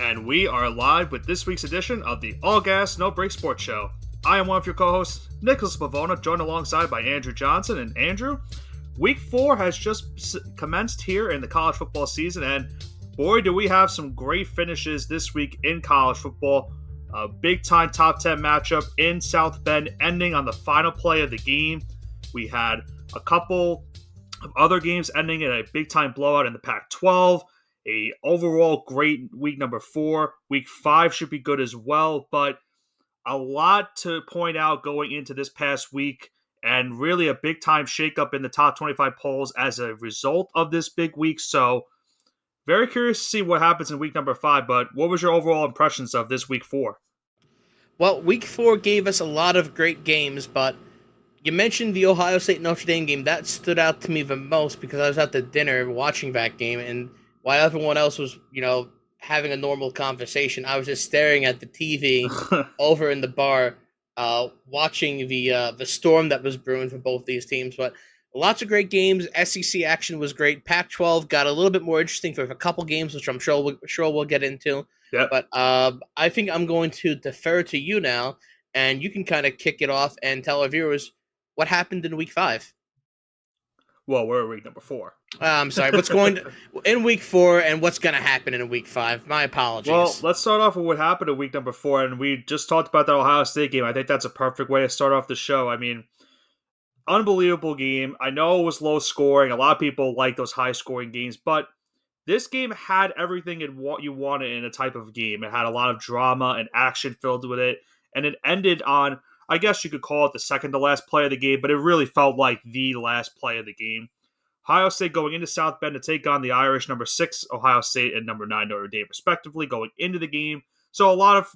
And we are live with this week's edition of the All Gas No Break Sports Show. I am one of your co-hosts, Nicholas Pavona, joined alongside by Andrew Johnson. And Andrew, Week 4 has just commenced here in the college football season, and boy, do we have some great finishes this week in college football. A big-time top 10 matchup in South Bend, ending on the final play of the game. We had a couple of other games ending in a big-time blowout in the Pac-12. A overall great week number 4. Week 5 should be good as well, but a lot to point out going into this past week, and really a big-time shakeup in the top 25 polls as a result of this big week. So very curious to see what happens in week number 5, but what was your overall impressions of this week 4? Well, week 4 gave us a lot of great games, but you mentioned the Ohio State-Notre Dame game. That stood out to me the most because I was at the dinner watching that game, and while everyone else was, having a normal conversation, I was just staring at the TV over in the bar, watching the storm that was brewing for both these teams. But lots of great games. SEC action was great. Pac-12 got a little bit more interesting for a couple games, which I'm sure we'll get into. Yep. But I think I'm going to defer to you now, and you can kind of kick it off and tell our viewers what happened in week 5. Well, we're at week number 4. I'm sorry. What's going in week 4 and what's going to happen in week 5? My apologies. Well, let's start off with what happened in week number 4, and we just talked about that Ohio State game. I think that's a perfect way to start off the show. I mean, unbelievable game. I know it was low scoring. A lot of people like those high scoring games, but this game had everything in what you wanted in a type of game. It had a lot of drama and action filled with it, and it ended on, I guess you could call it the second to last play of the game, but it really felt like the last play of the game. Ohio State going into South Bend to take on the Irish, number 6 Ohio State and number 9 Notre Dame, respectively, going into the game. So a lot of,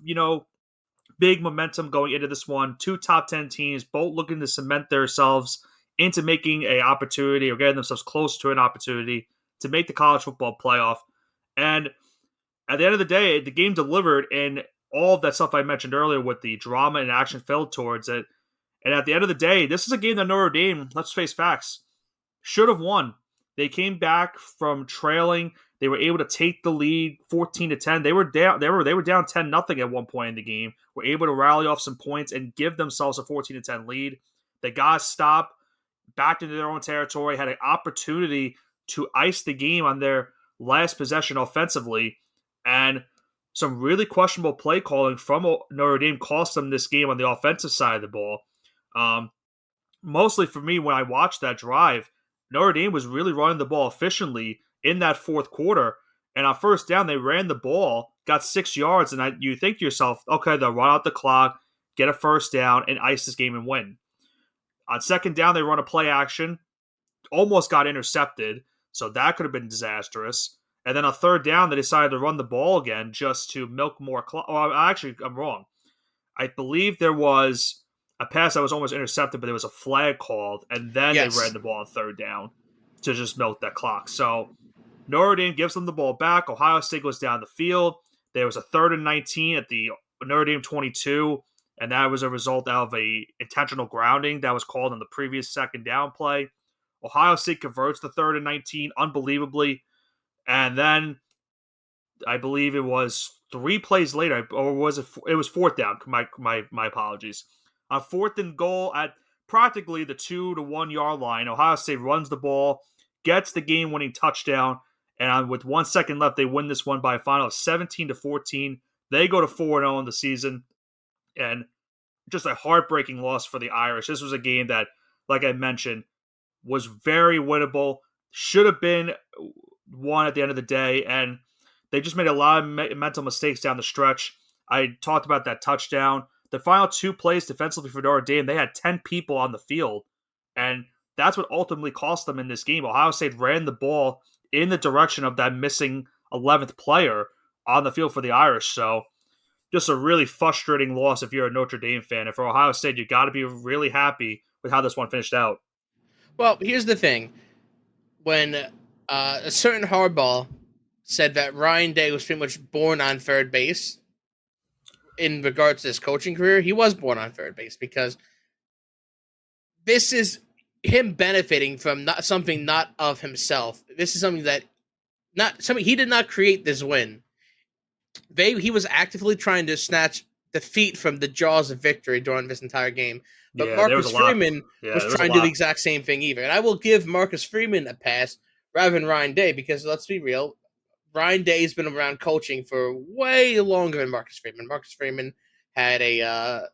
big momentum going into this one. 2 top 10 teams, both looking to cement themselves into making an opportunity or getting themselves close to an opportunity to make the college football playoff. And at the end of the day, the game delivered in all of that stuff I mentioned earlier with the drama and action filled towards it. And at the end of the day, this is a game that Notre Dame, let's face facts, should have won. They came back from trailing. They were able to take the lead 14-10. They were down. They were down 10-0 at one point in the game. Were able to rally off some points and give themselves a 14-10 lead. They got a stop, backed into their own territory, had an opportunity to ice the game on their last possession offensively, and some really questionable play calling from Notre Dame cost them this game on the offensive side of the ball. Mostly for me, when I watched that drive, Notre Dame was really running the ball efficiently in that fourth quarter. And on first down, they ran the ball, got 6 yards, and you think to yourself, okay, they'll run out the clock, get a first down, and ice this game and win. On second down, they run a play action, almost got intercepted, so that could have been disastrous. And then on third down, they decided to run the ball again just to milk more clock. Oh, actually, I'm wrong. I believe there was a pass that was almost intercepted, but there was a flag called, and then they ran the ball on third down to just milk that clock. So Notre Dame gives them the ball back. Ohio State goes down the field. There was a 3rd and 19 at the Notre Dame 22, and that was a result of a intentional grounding that was called on the previous second down play. Ohio State converts the 3rd and 19 unbelievably, and then I believe it was 3 plays later, or was it? It was fourth down. My apologies. On 4th and goal at practically the 2 to 1 yard line, Ohio State runs the ball, gets the game-winning touchdown, and with 1 second left, they win this one by a final of 17-14. They go to 4-0 in the season, and just a heartbreaking loss for the Irish. This was a game that, like I mentioned, was very winnable, should have been won at the end of the day, and they just made a lot of mental mistakes down the stretch. I talked about that touchdown. The final 2 plays defensively for Notre Dame, they had 10 people on the field, and that's what ultimately cost them in this game. Ohio State ran the ball in the direction of that missing 11th player on the field for the Irish. So just a really frustrating loss if you're a Notre Dame fan. And for Ohio State, you got to be really happy with how this one finished out. Well, here's the thing. When a certain Harbaugh said that Ryan Day was pretty much born on third base in regards to his coaching career, he was born on third base because this is him benefiting from something not of himself. This is something that he did not create this win. He was actively trying to snatch defeat from the jaws of victory during this entire game. But Yeah, there was a Marcus lot. Freeman Yeah, was there was a trying to do the lot. exact same thing either. And I will give Marcus Freeman a pass rather than Ryan Day because let's be real, Ryan Day's been around coaching for way longer than Marcus Freeman. Marcus Freeman had a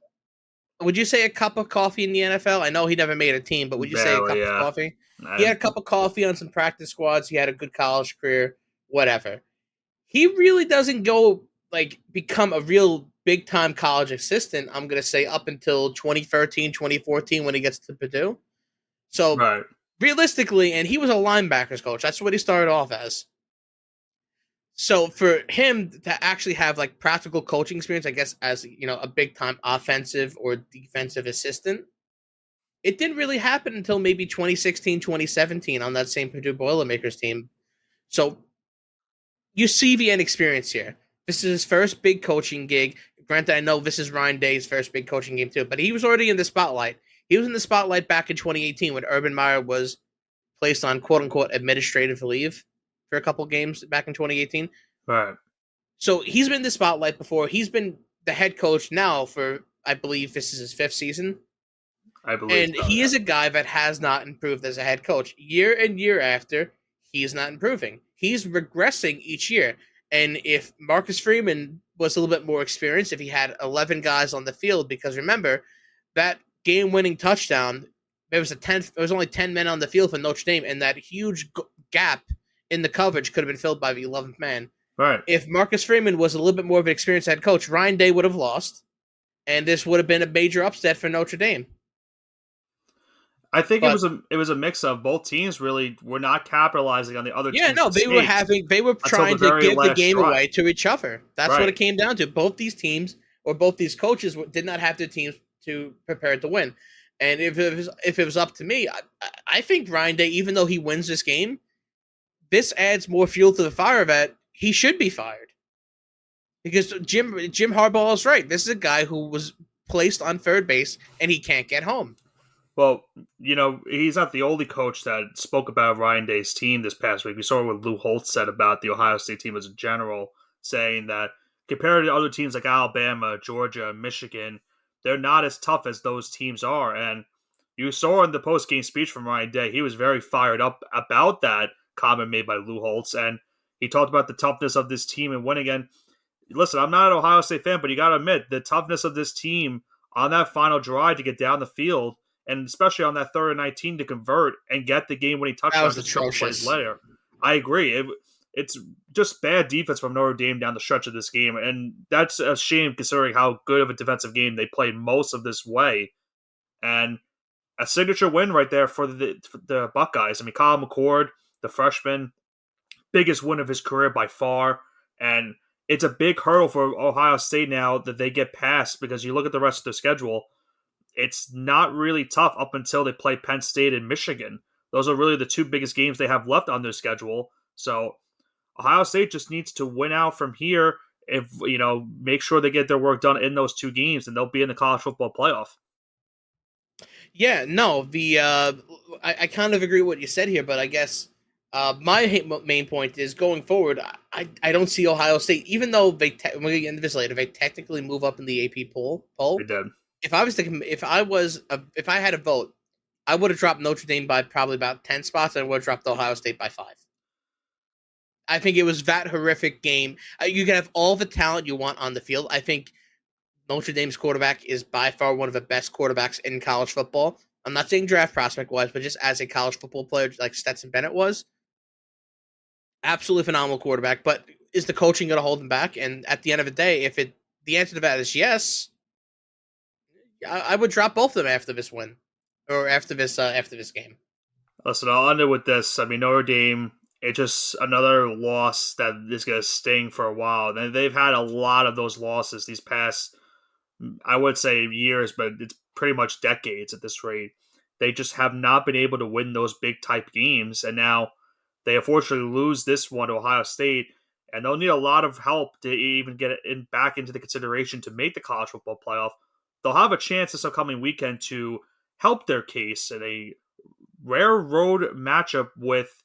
would you say a cup of coffee in the NFL? I know he never made a team, but would you say a Barely. cup of Yeah. coffee? He And, had a cup of coffee on some practice squads. He had a good college career, whatever. He really doesn't go like become a real big time college assistant, I'm going to say up until 2013, 2014 when he gets to Purdue. So right. realistically, and he was a linebackers coach. That's what he started off as. So for him to actually have like practical coaching experience, I guess as a big time offensive or defensive assistant, it didn't really happen until maybe 2016, 2017 on that same Purdue Boilermakers team. So you see the inexperience here. This is his first big coaching gig. Granted, I know this is Ryan Day's first big coaching game too, but he was already in the spotlight. He was in the spotlight back in 2018 when Urban Meyer was placed on quote unquote administrative leave for a couple games back in 2018. Right. So he's been in the spotlight before. He's been the head coach now for, I believe, this is his fifth season. I believe And so. he Yeah. is a guy that has not improved as a head coach. Year and year after, he's not improving. He's regressing each year. And if Marcus Freeman was a little bit more experienced, if he had 11 guys on the field, because remember, that game-winning touchdown, there was only 10 men on the field for Notre Dame, and that huge gap in the coverage could have been filled by the 11th man. Right. If Marcus Freeman was a little bit more of an experienced head coach, Ryan Day would have lost, and this would have been a major upset for Notre Dame. I think But it was a mix of both teams really were not capitalizing on the other yeah, team's no, mistakes they were until the trying to very give the last game drive. away to each other. That's what it Right. came down to. Both these teams or both these coaches did not have their teams to prepare to win. And if it was up to me, I think Ryan Day, even though he wins this game, this adds more fuel to the fire that he should be fired because Jim Harbaugh is right. This is a guy who was placed on third base and he can't get home. Well, he's not the only coach that spoke about Ryan Day's team this past week. We saw what Lou Holtz said about the Ohio State team as a general, saying that compared to other teams like Alabama, Georgia, Michigan, they're not as tough as those teams are. And you saw in the post-game speech from Ryan Day, he was very fired up about that comment made by Lou Holtz. And he talked about the toughness of this team and winning. And listen, I'm not an Ohio State fan, but you got to admit the toughness of this team on that final drive to get down the field, and especially on that 3rd and 19 to convert and get the game-winning That touchdown was just a couple plays atrocious. later. I agree. It's just bad defense from Notre Dame down the stretch of this game, and that's a shame considering how good of a defensive game they played most of this way. And a signature win right there for the Buckeyes. I mean, Kyle McCord, the freshman, biggest win of his career by far. And it's a big hurdle for Ohio State now that they get past because you look at the rest of the schedule, it's not really tough up until they play Penn State and Michigan. Those are really the two biggest games they have left on their schedule. So Ohio State just needs to win out from here. If make sure they get their work done in those two games, and they'll be in the college football playoff. Yeah, no, I kind of agree with what you said here, but I guess my main point is going forward. I don't see Ohio State, even though we'll get into this later. They technically move up in the AP poll. They did. If I was to, if I had a vote, I would have dropped Notre Dame by probably about 10 spots, and I would have dropped Ohio State by 5. I think it was that horrific game. You can have all the talent you want on the field. I think Notre Dame's quarterback is by far one of the best quarterbacks in college football. I'm not saying draft prospect wise, but just as a college football player like Stetson Bennett was. Absolutely phenomenal quarterback. But is the coaching going to hold him back? And at the end of the day, the answer to that is yes, I would drop both of them after this win or after this game. Listen, I'll end it with this. I mean, Notre Dame, it's just another loss that is going to sting for a while. And they've had a lot of those losses these past, I would say years, but it's pretty much decades at this rate. They just have not been able to win those big type games. And now they unfortunately lose this one to Ohio State. And they'll need a lot of help to even get it back into the consideration to make the college football playoff. They'll have a chance this upcoming weekend to help their case in a rare road matchup with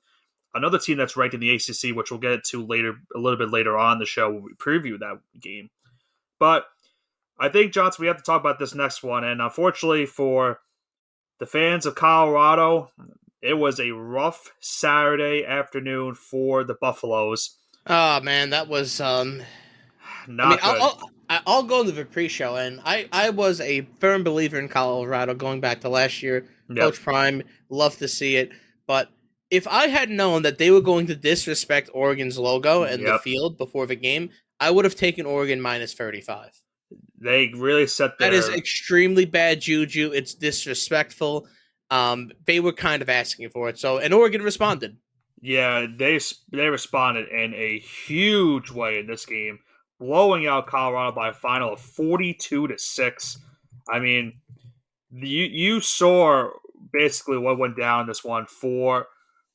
another team that's ranked in the ACC, which we'll get to later, a little bit later on the show when we preview that game. But I think, Johnson, we have to talk about this next one. And unfortunately for the fans of Colorado, it was a rough Saturday afternoon for the Buffaloes. Oh man, that was I mean, Not good. I'll go to the pre-show, and I was a firm believer in Colorado going back to last year. Yep. Coach Prime, love to see it, but if I had known that they were going to disrespect Oregon's logo and the Yep. field before the game, I would have taken Oregon minus 35. They really set That is their extremely bad juju. It's disrespectful. They were kind of asking for it, and Oregon responded. yeah, they responded in a huge way in this game, blowing out Colorado by a final of 42-6. I mean, you saw basically what went down in this one for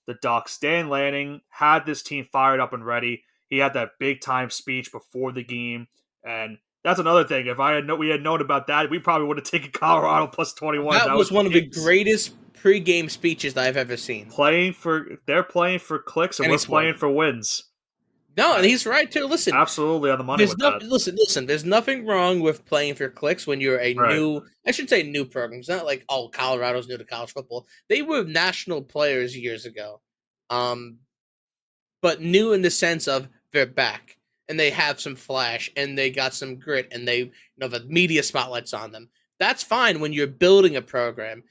the Ducks. Dan Lanning had this team fired up and ready. He had that big time speech before the game, and that's another thing. If we had known about that, we probably would have taken Colorado plus 21. That That was was one of the kings. greatest pre-game speeches I've ever seen. They're playing for clicks, and Any we're sport. playing for wins. No, and he's right too. Listen, Absolutely on the money there's with no that. listen. There's nothing wrong with playing for clicks when you're a Right. new. I should say new program. It's not like Colorado's new to college football. They were national players years ago, but new in the sense of they're back and they have some flash and they got some grit and the media spotlight's on them. That's fine when you're building a program.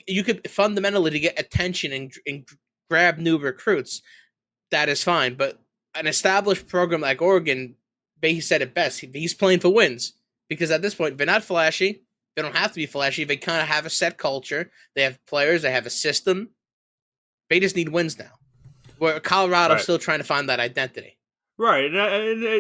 You could fundamentally to get attention and grab new recruits. That is fine, but an established program like Oregon, he said it best. He's playing for wins because at this point they're not flashy. They don't have to be flashy. They kind of have a set culture. They have players. They have a system. They just need wins now. Where Colorado's Right. still trying to find that identity. Right.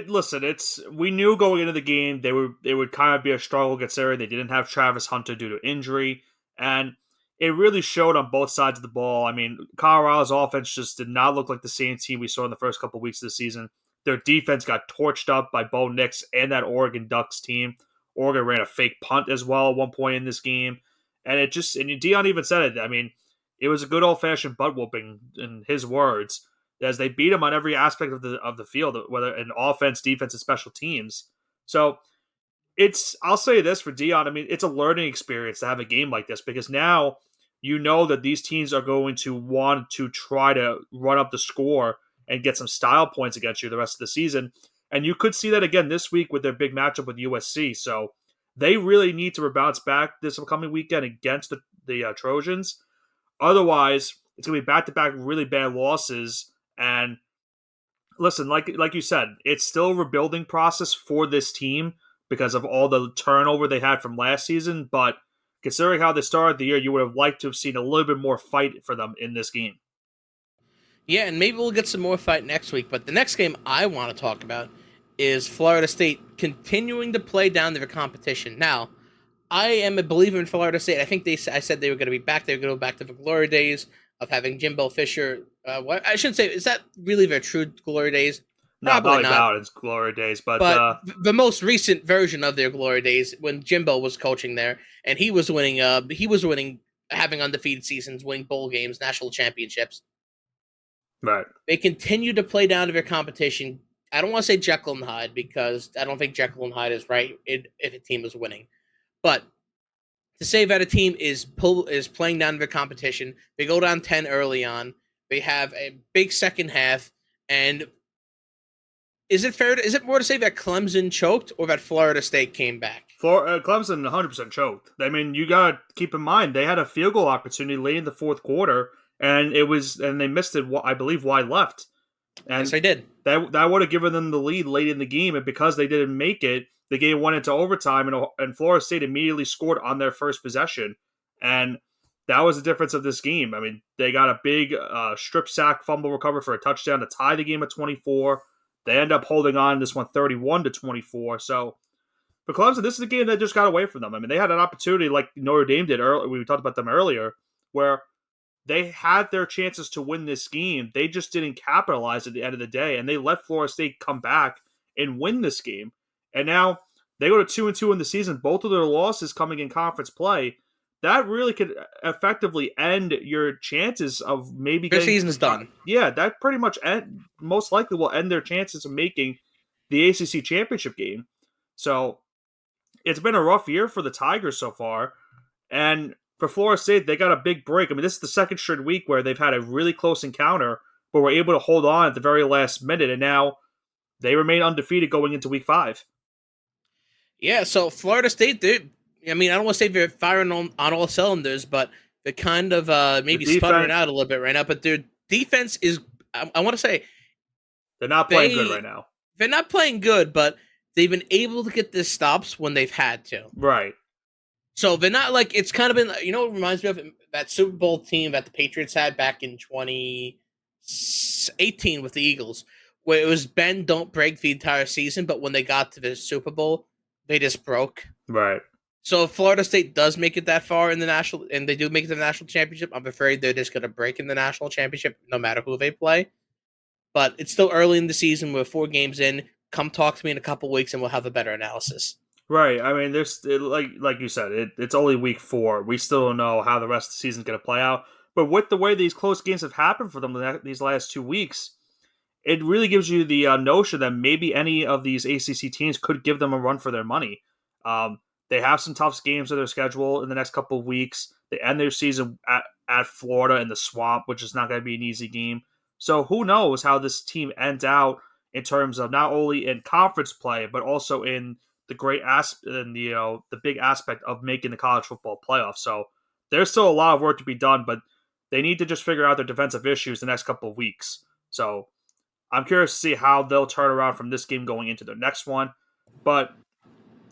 Listen, we knew going into the game they would kind of be a struggle considering they didn't have Travis Hunter due to injury, and it really showed on both sides of the ball. I mean, Colorado's offense just did not look like the same team we saw in the first couple of weeks of the season. Their defense got torched up by Bo Nix and that Oregon Ducks team. Oregon ran a fake punt as well at one point in this game, and Dion even said it. I mean, it was a good old fashioned butt whooping in his words, as they beat him on every aspect of the field, whether in offense, defense, and special teams. So I'll say this for Dion. I mean, it's a learning experience to have a game like this because now you know that these teams are going to want to try to run up the score and get some style points against you the rest of the season. And you could see that again this week with their big matchup with USC. So they really need to bounce back this upcoming weekend against the Trojans. Otherwise, it's going to be back-to-back really bad losses. And listen, like you said, it's still a rebuilding process for this team because of all the turnover they had from last season. But considering how they started the year, you would have liked to have seen a little bit more fight for them in this game. Yeah, and maybe we'll get some more fight next week. But the next game I want to talk about is Florida State continuing to play down their competition. Now, I am a believer in Florida State. I think I said they were going to be back. They were going to go back to the glory days of having Jimbo Fisher. I shouldn't say, is that really their true glory days? No, Probably not. about its glory days, but the most recent version of their glory days when Jimbo was coaching there and he was winning, having undefeated seasons, winning bowl games, national championships. right. They continue to play down to their competition. I don't want to say Jekyll and Hyde because I don't think Jekyll and Hyde is right if a team is winning. But to say that a team is playing down to their competition, they go down 10 early on. They have a big second half, and is it more to say that Clemson choked or that Florida State came back? Clemson 100% choked. I mean, you got to keep in mind they had a field goal opportunity late in the fourth quarter, and they missed it. I believe wide left. And yes, I did. That would have given them the lead late in the game, and because they didn't make it, the game went into overtime, and Florida State immediately scored on their first possession, and that was the difference of this game. I mean, they got a big strip sack fumble recovery for a touchdown to tie the game at 24. They end up holding on this one 31-24. So for Clemson, this is a game that just got away from them. I mean, they had an opportunity like Notre Dame did earlier. We talked about them earlier, where they had their chances to win this game. They just didn't capitalize at the end of the day, and they let Florida State come back and win this game. And now they go to 2-2 in the season. Both of their losses coming in conference play, that really could effectively end your chances of maybe Their getting to season is the top. done. Yeah, that pretty much most likely will end their chances of making the ACC championship game. So it's been a rough year for the Tigers so far. And for Florida State, they got a big break. I mean, this is the second straight week where they've had a really close encounter, but were able to hold on at the very last minute. And now they remain undefeated going into week 5. Yeah, so Florida State, I mean, I don't want to say they're firing on all cylinders, but they're kind of The maybe sputtering defense, out a little bit right now. But their defense is, I want to say, they're not playing good right they now. they're not playing good, but they've been able to get the stops when they've had to. Right. So they're not like it's kind of been, it reminds me of that Super Bowl team that the Patriots had back in 2018 with the Eagles, where it was bend don't break the entire season, but when they got to the Super Bowl, they just broke. Right. So if Florida State does make it that far in the national, and they do make it to the national championship, I'm afraid they're just going to break in the national championship no matter who they play. But it's still early in the season. We're 4 games in. Come talk to me in a couple weeks, and we'll have a better analysis. Right. I mean, like you said, it's only week 4. We still don't know how the rest of the season's going to play out. But with the way these close games have happened for them these last 2 weeks, it really gives you the notion that maybe any of these ACC teams could give them a run for their money. They have some tough games in their schedule in the next couple of weeks. They end their season at Florida in the Swamp, which is not going to be an easy game. So who knows how this team ends out in terms of not only in conference play, but also in the great aspect and the big aspect of making the college football playoff. So there's still a lot of work to be done, but they need to just figure out their defensive issues the next couple of weeks. So I'm curious to see how they'll turn around from this game going into their next one. But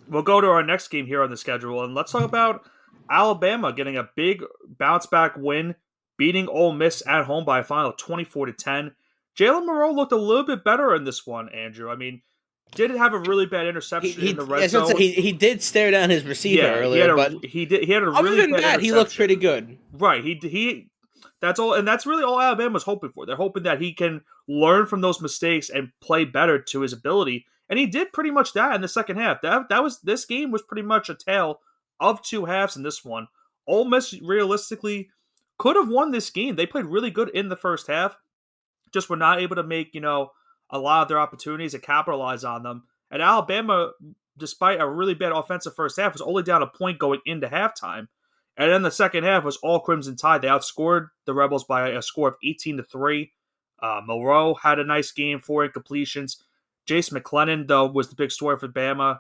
we'll go to our next game here on the schedule, and let's talk about Alabama getting a big bounce back win, beating Ole Miss at home by a final of 24-10. Jalen Moreau looked a little bit better in this one, Andrew. I mean, did have a really bad interception in the red zone. He did stare down his receiver earlier, but he had a other really than bad that, he looked pretty good. Right. He that's all, and that's really all Alabama's hoping for. They're hoping that he can learn from those mistakes and play better to his ability. And he did pretty much that in the second half. This game was pretty much a tale of 2 halves in this one. Ole Miss realistically could have won this game. They played really good in the first half, just were not able to make, a lot of their opportunities and capitalize on them. And Alabama, despite a really bad offensive first half, was only down a point going into halftime. And then the second half was all Crimson Tide. They outscored the Rebels by a score of 18-3. Moreau had a nice game, 4 incompletions. Jace McClellan, though, was the big story for Bama.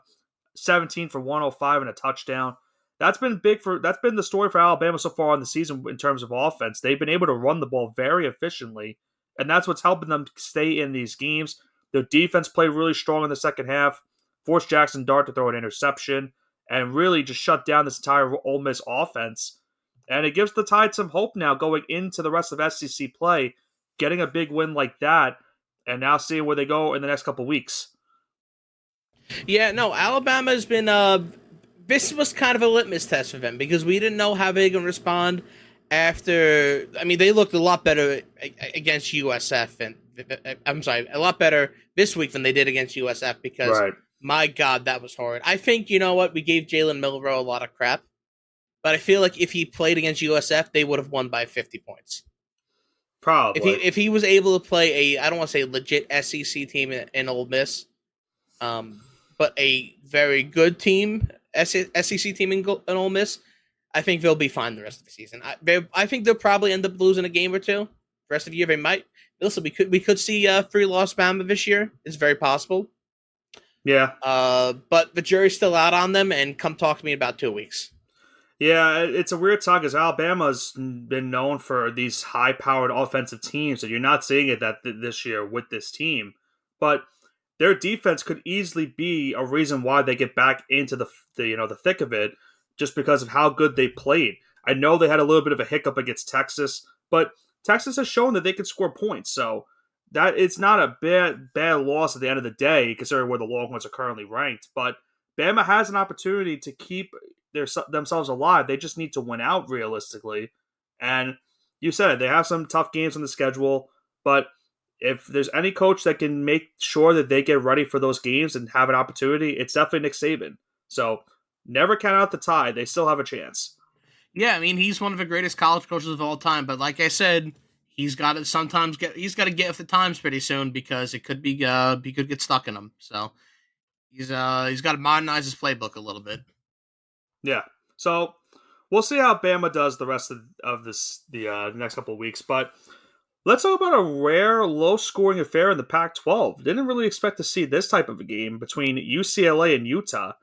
17 for 105 and a touchdown. That's been the story for Alabama so far in the season in terms of offense. They've been able to run the ball very efficiently, and that's what's helping them stay in these games. Their defense played really strong in the second half, forced Jackson Dart to throw an interception, and really just shut down this entire Ole Miss offense. And it gives the Tide some hope now going into the rest of SEC play, getting a big win like that, and now seeing where they go in the next couple weeks. Yeah, no, Alabama's been this was kind of a litmus test for them because we didn't know how they can respond after. I mean, they looked a lot better against USF, and I'm sorry, a lot better this week than they did against USF because my God, that was horrid. I think you know what, we gave Jalen Milroe a lot of crap, but I feel like if he played against USF, they would have won by 50 points. Probably. If he was able to play I don't want to say legit SEC team in Ole Miss, but a very good team, SEC team in Ole Miss, I think they'll be fine the rest of the season. I think they'll probably end up losing a game or two. The rest of the year, they might. Listen, we could see 3-loss Bama this year. It's very possible. Yeah. But the jury's still out on them, and come talk to me in about 2 weeks. Yeah, it's a weird talk because Alabama's been known for these high-powered offensive teams, and you're not seeing it this year with this team. But their defense could easily be a reason why they get back into the thick of it, just because of how good they played. I know they had a little bit of a hiccup against Texas, but Texas has shown that they can score points, so that it's not a bad loss at the end of the day, considering where the Longhorns are currently ranked. But Bama has an opportunity to keep themselves alive. They just need to win out realistically. And you said it, they have some tough games on the schedule, but if there's any coach that can make sure that they get ready for those games and have an opportunity, it's definitely Nick Saban. So never count out the Tide. They still have a chance. Yeah, I mean he's one of the greatest college coaches of all time. But like I said, he's got to get with the times pretty soon because it could be he could get stuck in them. So he's got to modernize his playbook a little bit. Yeah. So we'll see how Bama does the rest of this the next couple of weeks. But let's talk about a rare, low-scoring affair in the Pac-12. Didn't really expect to see this type of a game between UCLA and Utah.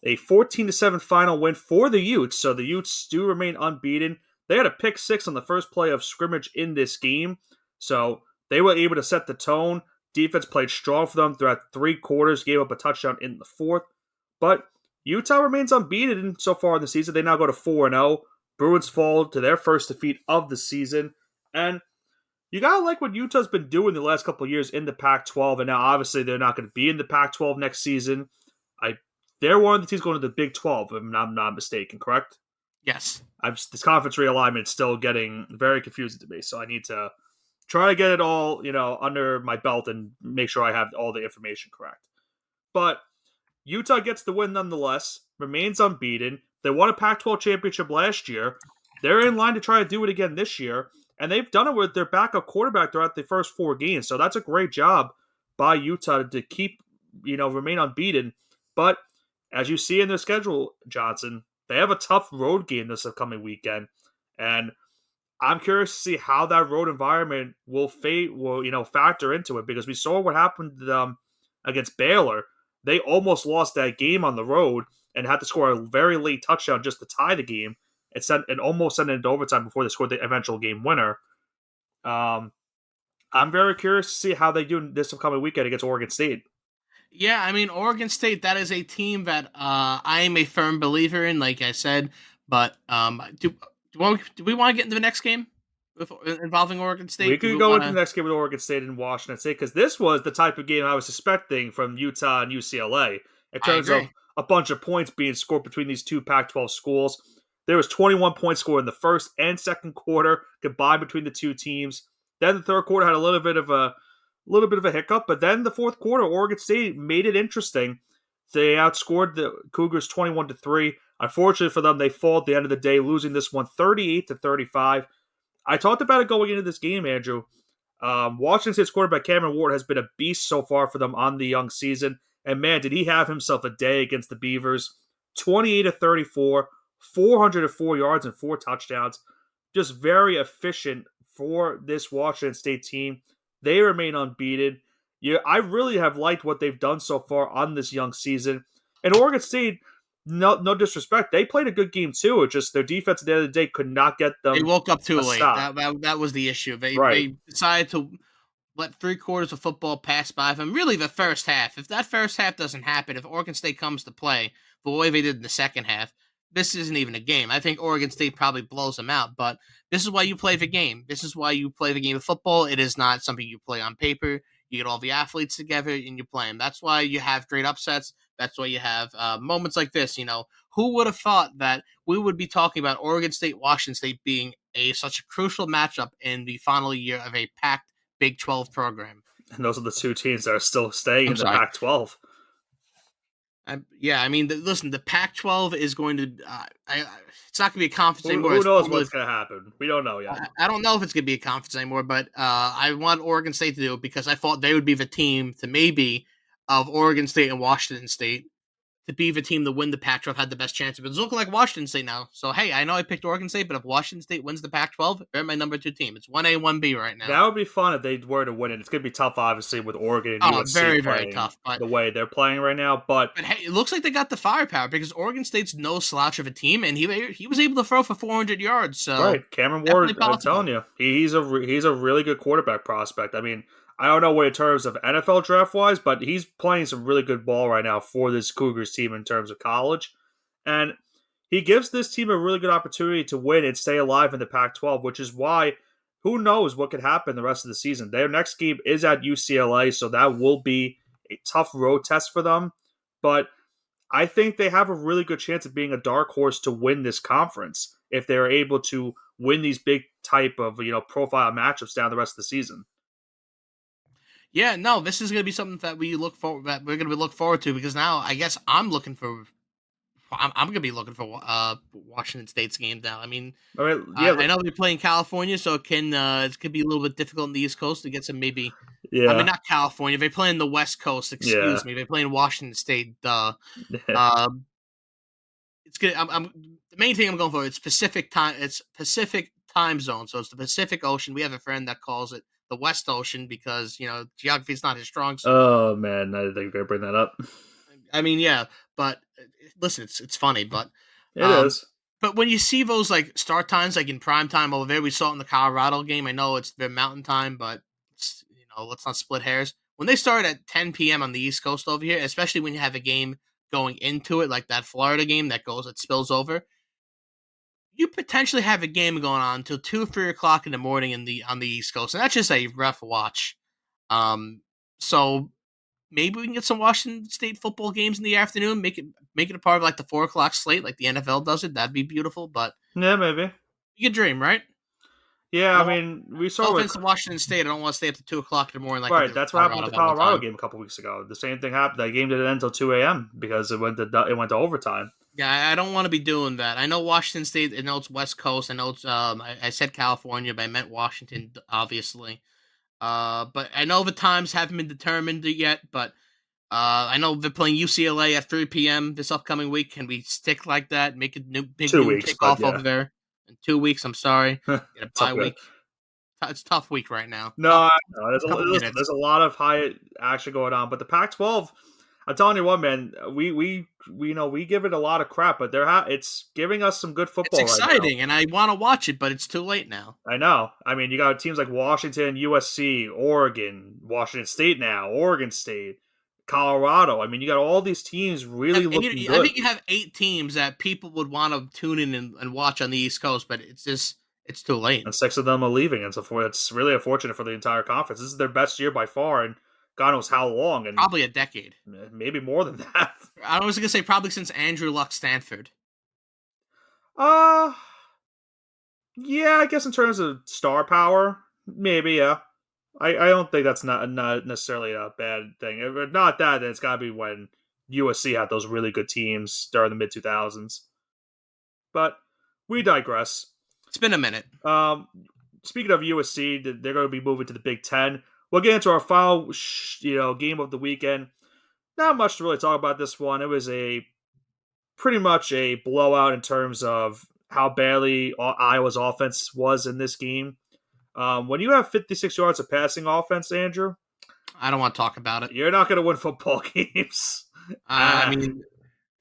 A 14-7 final win for the Utes, so the Utes do remain unbeaten. They had a pick six on the first play of scrimmage in this game, so they were able to set the tone. Defense played strong for them throughout three quarters, gave up a touchdown in the fourth. But Utah remains unbeaten so far in the season. They now go to 4-0. Bruins fall to their first defeat of the season. And you gotta like what Utah's been doing the last couple of years in the Pac-12, and now obviously they're not going to be in the Pac-12 next season. I They're one of the teams going to the Big 12, if I'm not mistaken, correct? Yes. This conference realignment is still getting very confusing to me, so I need to try to get it all, under my belt and make sure I have all the information correct. But Utah gets the win nonetheless, remains unbeaten. They won a Pac-12 championship last year. They're in line to try to do it again this year, and they've done it with their backup quarterback throughout the first four games. So that's a great job by Utah to keep, remain unbeaten. But as you see in their schedule, Johnson, they have a tough road game this upcoming weekend, and I'm curious to see how that road environment will factor into it, because we saw what happened to them against Baylor. They almost lost that game on the road and had to score a very late touchdown just to tie the game. It almost sent it into overtime before they scored the eventual game winner. Um, I'm very curious to see how they do this upcoming weekend against Oregon State. Yeah, I mean Oregon State. That is a team that I am a firm believer in. Like I said, but do we want to get into the next game involving Oregon We State? Do could we go want into the to? next game with Oregon State and Washington State, because this was the type of game I was suspecting from Utah and UCLA in I terms of agree. a bunch of points being scored between these two Pac-12 schools. There was 21 points scored in the first and second quarter combined between the two teams. Then the third quarter had a little bit of a hiccup, but then the fourth quarter, Oregon State made it interesting. They outscored the Cougars 21-3. Unfortunately for them, they fall at the end of the day, losing this one 38-35. I talked about it going into this game, Andrew. Washington State's quarterback Cameron Ward has been a beast so far for them on the young season. And man, did he have himself a day against the Beavers. 28-34, 404 yards and four touchdowns. Just very efficient for this Washington State team. They remain unbeaten. Yeah, I really have liked what they've done so far on this young season. And Oregon State, no disrespect, they played a good game too. It's just their defense at the end of the day could not get They them woke up too a late. stop. That was the issue. Right. They decided to let three quarters of football pass by them. Really, the first half. If that first half doesn't happen, if Oregon State comes to play the way they did in the second half, this isn't even a game. I think Oregon State probably blows them out. But this is why you play the game. This is why you play the game of football. It is not something you play on paper. You get all the athletes together and you play them. That's why you have great upsets. That's why you have moments like this. Who would have thought that we would be talking about Oregon State, Washington State being such a crucial matchup in the final year of a packed Big 12 program? And those are the two teams that are still staying I'm in the sorry. Pac 12. Yeah, I mean, listen, the Pac-12 is going to. It's not going to be a conference anymore. Who It's knows formerly, what's going to happen? We don't know yet. I don't know if it's going to be a conference anymore, but I want Oregon State to do it because I thought they would be the team to maybe of Oregon State and Washington State to be the team to win the Pac-12 had the best chance. But it's looking like Washington State now. So, hey, I know I picked Oregon State, but if Washington State wins the Pac-12, they're my number two team. It's 1A, 1B right now. That would be fun if they were to win it. It's going to be tough, obviously, with Oregon and Oh, USC very, very playing tough. But the way they're playing right now. But hey, it looks like they got the firepower because Oregon State's no slouch of a team, and he was able to throw for 400 yards. So right, Cameron definitely Ward, I'm possible. telling you, he's a really good quarterback prospect. I mean, I don't know what in terms of NFL draft wise, but he's playing some really good ball right now for this Cougars team in terms of college. And he gives this team a really good opportunity to win and stay alive in the Pac 12, which is why who knows what could happen the rest of the season. Their next game is at UCLA, so that will be a tough road test for them. But I think they have a really good chance of being a dark horse to win this conference if they're able to win these big type of profile matchups down the rest of the season. Yeah, no, this is going to be something that we're going to look forward to because now I guess I'm looking I'm gonna be looking for Washington State's games now. I mean, I mean, yeah, I know they play in California, so it could be a little bit difficult in the East Coast to get some maybe. I mean, yeah, not California. They play in the West Coast. yeah. Excuse me. They play in Washington State. Uh, it's good. The main thing I'm going for. It's Pacific time. It's Pacific time zone. So it's the Pacific Ocean. We have a friend that calls it the West Ocean because geography is not his strong suit. Oh man, I think you're gonna bring that up. I mean, yeah, but listen, it's funny, It um, is. but when you see those like start times, like in prime time over there, we saw it in the Colorado game. I know it's their mountain time, but let's not split hairs. When they start at 10 p.m. on the East Coast over here, especially when you have a game going into it, like that Florida game that spills over, you potentially have a game going on until 2 or 3 o'clock in the morning on the East Coast, and that's just a rough watch. So maybe we can get some Washington State football games in the afternoon. Make it a part of like the 4 o'clock slate, like the NFL does it. That'd be beautiful. But Yeah, maybe. you can dream, right? I Yeah, I don't want. mean, we No saw with offense to Washington State, I don't want to stay up to 2 o'clock in the morning like I right. did with That's what happened with Colorado the that one Colorado time. game a couple weeks ago. The same thing happened. That game didn't end until 2 a.m. because it went to overtime. Yeah, I don't want to be doing that. I know Washington State. I know it's West Coast. I know it's. I said California, but I meant Washington, obviously. But I know the times haven't been determined yet. But I know they're playing UCLA at 3 p.m. this upcoming week. Can we stick like that? Make a big Two noon weeks, but kickoff over yeah, there in 2 weeks. I'm sorry, get a tough. bye week. It's a tough week right now. No, Tough, no, there's tough couple listen, minutes. there's a lot of high action going on, but the Pac-12, I'm telling you what, man, we give it a lot of crap, but it's giving us some good It's football right now. exciting, and I want to watch it, but it's too late now. I know. I mean, you got teams like Washington, USC, Oregon, Washington State now, Oregon State, Colorado. I mean, you got all these teams really looking I good, think you have 8 teams that people would want to tune in and watch on the East Coast, but it's too late. and six of them are leaving, and so forth. It's really unfortunate for the entire conference. This is their best year by far, and God knows how long, and Probably a decade. maybe more than that. I was gonna say probably since Andrew Luck Stanford. Uh, yeah, I guess in terms of star power, maybe, yeah. I don't think that's not necessarily a bad thing. If not that, then it's got to be when USC had those really good teams during the mid 2000s. But we digress. It's been a minute. Um, Speaking of USC, they're going to be moving to the Big Ten. We'll get into our final, game of the weekend. Not much to really talk about this one. It was a pretty much a blowout in terms of how badly Iowa's offense was in this game. When you have 56 yards of passing offense, Andrew, I don't want to talk about it. you're not going to win football games. I mean,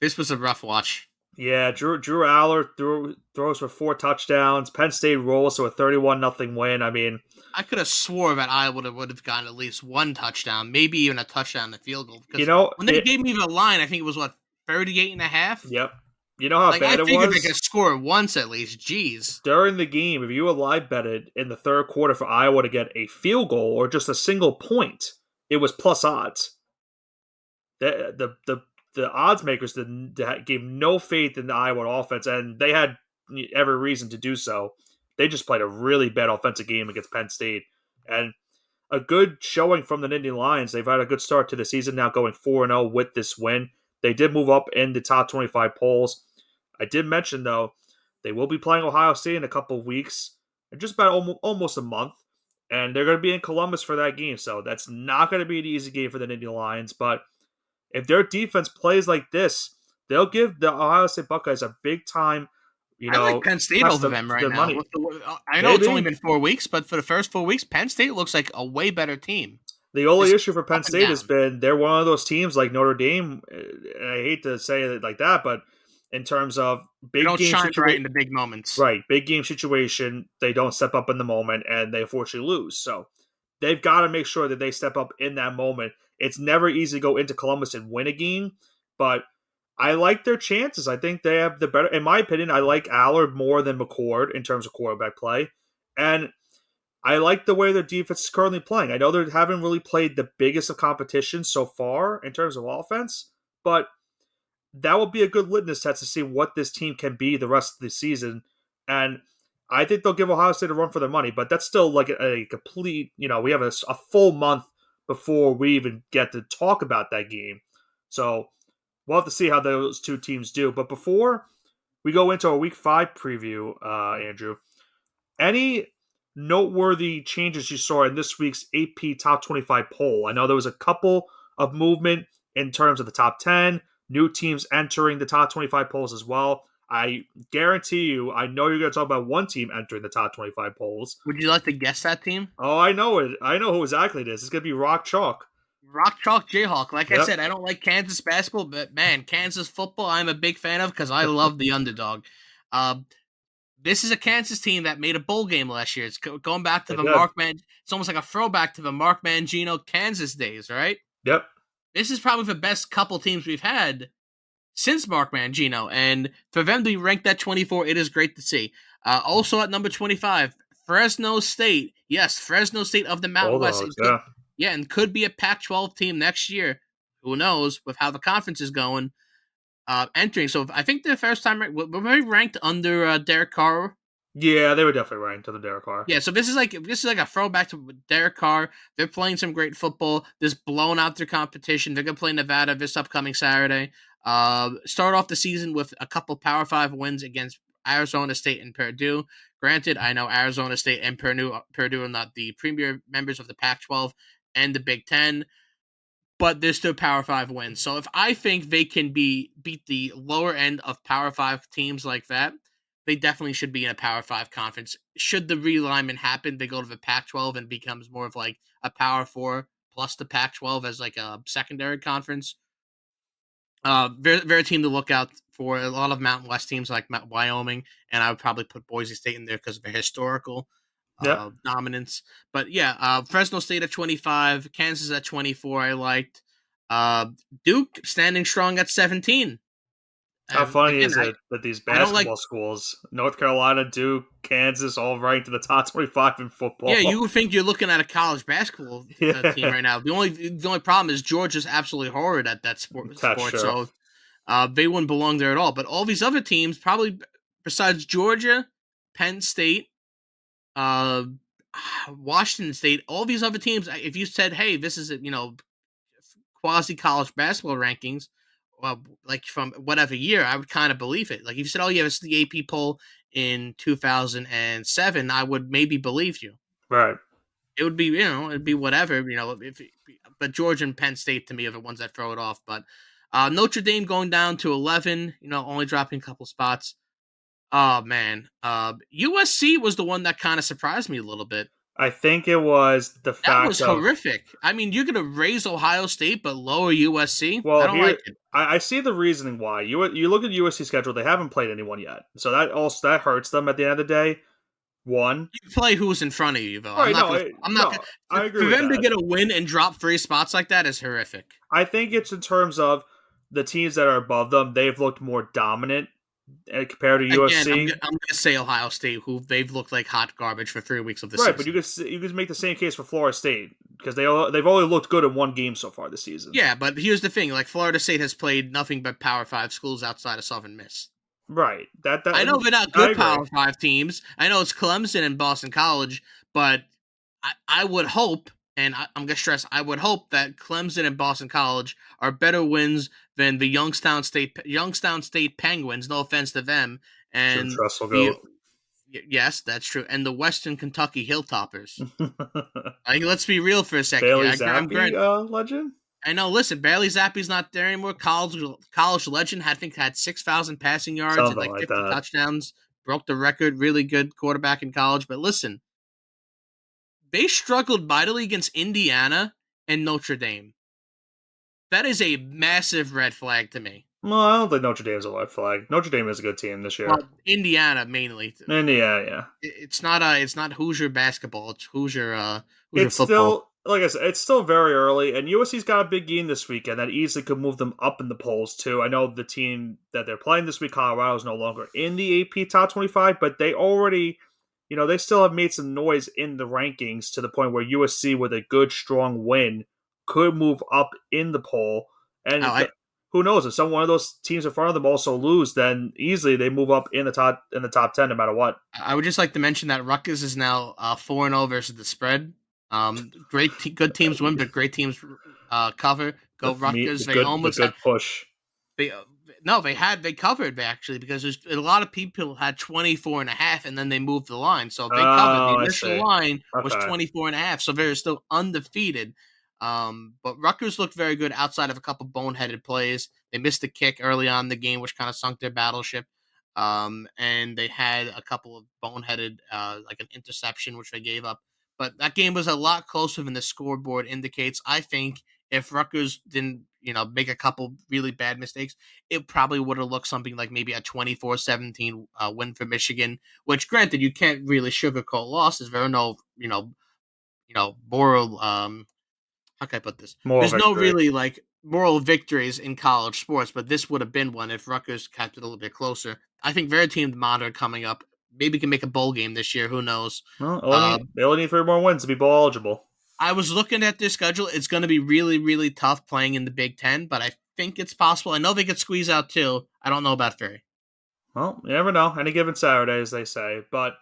this was a rough watch. Yeah, Drew Aller throws for 4 touchdowns. Penn State rolls to a 31-0 win. I mean, I could have swore that Iowa would have gotten at least one touchdown, maybe even a touchdown in the field goal. Because when they gave me the line, I think it was 38.5. Yep. You know how bad I it figured was? they could score once at least. Jeez. During the game, if you were live betted in the third quarter for Iowa to get a field goal or just a single point, it was plus odds. The odds makers gave no faith in the Iowa offense, and they had every reason to do so. They just played a really bad offensive game against Penn State, and a good showing from the Nittany Lions. They've had a good start to the season now, going 4-0 with this win. They did move up in the top 25 polls. I did mention, though, they will be playing Ohio State in a couple of weeks, in just about almost a month, and they're going to be in Columbus for that game, so that's not going to be an easy game for the Nittany Lions, but if their defense plays like this, they'll give the Ohio State Buckeyes a big time, I like Penn State over them right now. I know it's only been 4 weeks, but for the first 4 weeks, Penn State looks like a way better team. The only issue for Penn State down. has been they're one of those teams like Notre Dame. And I hate to say it like that, but in terms of big game shine right in the big moments. Right, big game situation, they don't step up in the moment, and they unfortunately lose. So they've got to make sure that they step up in that moment. It's never easy to go into Columbus and win a game, but I like their chances. I think they have the better. In my opinion, I like Allard more than McCord in terms of quarterback play, and I like the way their defense is currently playing. I know they haven't really played the biggest of competition so far in terms of offense, but that will be a good litmus test to see what this team can be the rest of the season. And I think they'll give Ohio State a run for their money, but that's still like a complete, we have a full month before we even get to talk about that game. So we'll have to see how those two teams do. But before we go into our Week 5 preview, Andrew, any noteworthy changes you saw in this week's AP Top 25 poll? I know there was a couple of movement in terms of the top 10, new teams entering the top 25 polls as well. I guarantee you, I know you're going to talk about one team entering the top 25 polls. Would you like to guess that team? Oh, I know it. I know who exactly it is. It's going to be Rock Chalk. Rock Chalk Jayhawk. Like I Yep. said, I don't like Kansas basketball, but man, Kansas football, I'm a big fan of because I love the underdog. This is a Kansas team that made a bowl game last year. It's going back to They the did. It's almost like a throwback to the Mark Mangino Kansas days, right? Yep. This is probably the best couple teams we've had since Mark Mangino, and for them to be ranked at 24, it is great to see. Also at number 25, Fresno State. Yes, Fresno State of the Mountain West. Bulldogs, yeah. Yeah, and could be a Pac-12 team next year. Who knows with how the conference is going, entering. So I think the first time we're very ranked under Derek Carr. Yeah, they were definitely ranked to the Derek Carr. Yeah, so this is like a throwback to Derek Carr. They're playing some great football. They're blowing out their competition. They're gonna play Nevada this upcoming Saturday. Start off the season with a couple Power 5 wins against Arizona State and Purdue. Granted, I know Arizona State and Purdue are not the premier members of the Pac-12 and the Big Ten, but they're still Power 5 wins. So if I think they can beat the lower end of Power 5 teams like that, they definitely should be in a Power 5 conference. Should the realignment happen, they go to the Pac-12 and becomes more of like a Power 4 plus the Pac-12 as like a secondary conference. Very team to look out for. A lot of Mountain West teams like Wyoming, and I would probably put Boise State in there because of their historical Yeah. dominance. But yeah, Fresno State at 25, Kansas at 24. I liked Duke standing strong at 17. How funny Again, is it that these I don't like. basketball schools, North Carolina, Duke, Kansas, all ranked in the top 25 in football? Yeah, you would think you're looking at a college basketball Yeah. team right now. The only problem is Georgia's absolutely horrid at that sport. That's true. So they wouldn't belong there at all. But all these other teams, probably besides Georgia, Penn State, Washington State, all these other teams. If you said, "Hey, this is quasi college basketball rankings," like from whatever year, I would kind of believe it. Like if you said, "Oh yeah, this is the AP poll in 2007," I would maybe believe you. Right. It would be, it'd be whatever, but Georgia and Penn State to me are the ones that throw it off. But Notre Dame going down to 11, only dropping a couple spots. Oh man, USC was the one that kind of surprised me a little bit. I think it was the fact That was horrific. I mean, you're gonna raise Ohio State but lower USC. Well, I don't like it. I see the reasoning why. You look at USC schedule; they haven't played anyone yet, so that hurts them at the end of the day. One, You play who's in front of you, though. right? I'm not. I agree For with them that. to get a win and drop 3 spots like that is horrific. I think it's in terms of the teams that are above them; they've looked more dominant compared to USC. Again, I'm gonna say Ohio State, who they've looked like hot garbage for 3 weeks of the Right, season. but you could make the same case for Florida State because they've only looked good in one game so far this season. Yeah, but here's the thing: like Florida State has played nothing but Power 5 schools outside of Southern Miss. Right. That I know they're not good Power 5 teams. I know it's Clemson and Boston College, but I would hope, and I'm gonna stress, I would hope that Clemson and Boston College are better wins than the Youngstown State Penguins. No offense to them. And trust will go. yes, that's true. And the Western Kentucky Hilltoppers. Let's be real for a second. Bailey Zappi, legend. I know. Listen, Bailey Zappi's not there anymore. College legend. I think had 6,000 passing yards Something and like 50 that. touchdowns. Broke the record. Really good quarterback in college. But listen, they struggled mightily against Indiana and Notre Dame. That is a massive red flag to me. Well, I don't think Notre Dame's a red flag. Notre Dame is a good team this year. Well, Indiana mainly. Yeah. It's not Hoosier basketball. It's Hoosier It's football. still, like I said, it's still very early, and USC's got a big game this weekend that easily could move them up in the polls too. I know the team that they're playing this week, Colorado, is no longer in the AP top 25, but they already, they still have made some noise in the rankings to the point where USC, with a good, strong win, could move up in the poll. And who knows, if one of those teams in front of them also lose, then easily they move up in the top 10 no matter what. I would just like to mention that Rutgers is now 4-0 versus the spread. Good teams win, but great teams cover. Go Rutgers. Good push. They, no, they covered actually because there's a lot of people had 24 and a half and then they moved the line. So they covered. The Oh, I initial see. line was Okay. 24 and a half. So they're still undefeated. But Rutgers looked very good outside of a couple boneheaded plays. They missed a kick early on in the game, which kind of sunk their battleship. And they had a couple of boneheaded, like an interception, which they gave up. But that game was a lot closer than the scoreboard indicates. I think if Rutgers didn't, make a couple really bad mistakes, it probably would have looked something like maybe a 24-17 win for Michigan, which granted you can't really sugarcoat losses. There are no, moral how can I put this? Moral There's no victory. really like moral victories in college sports, but this would have been one if Rutgers kept it a little bit closer. I think their team monitor coming up maybe can make a bowl game this year. Who knows? Well, Uh, they only need 3 more wins to be bowl eligible. I was looking at their schedule. It's going to be really, really tough playing in the Big Ten, but I think it's possible. I know they could squeeze out two. I don't know about Philly. Well, you never know. Any given Saturday, as they say. But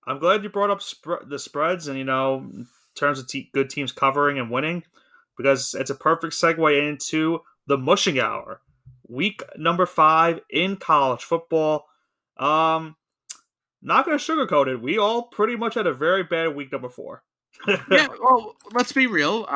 I'm glad you brought up the spreads and, in terms of good teams covering and winning, because it's a perfect segue into the Mushing Hour. Week number 5 in college football. Um, Not going to sugarcoat it. We all pretty much had a very bad week number 4. Yeah, well, let's be real.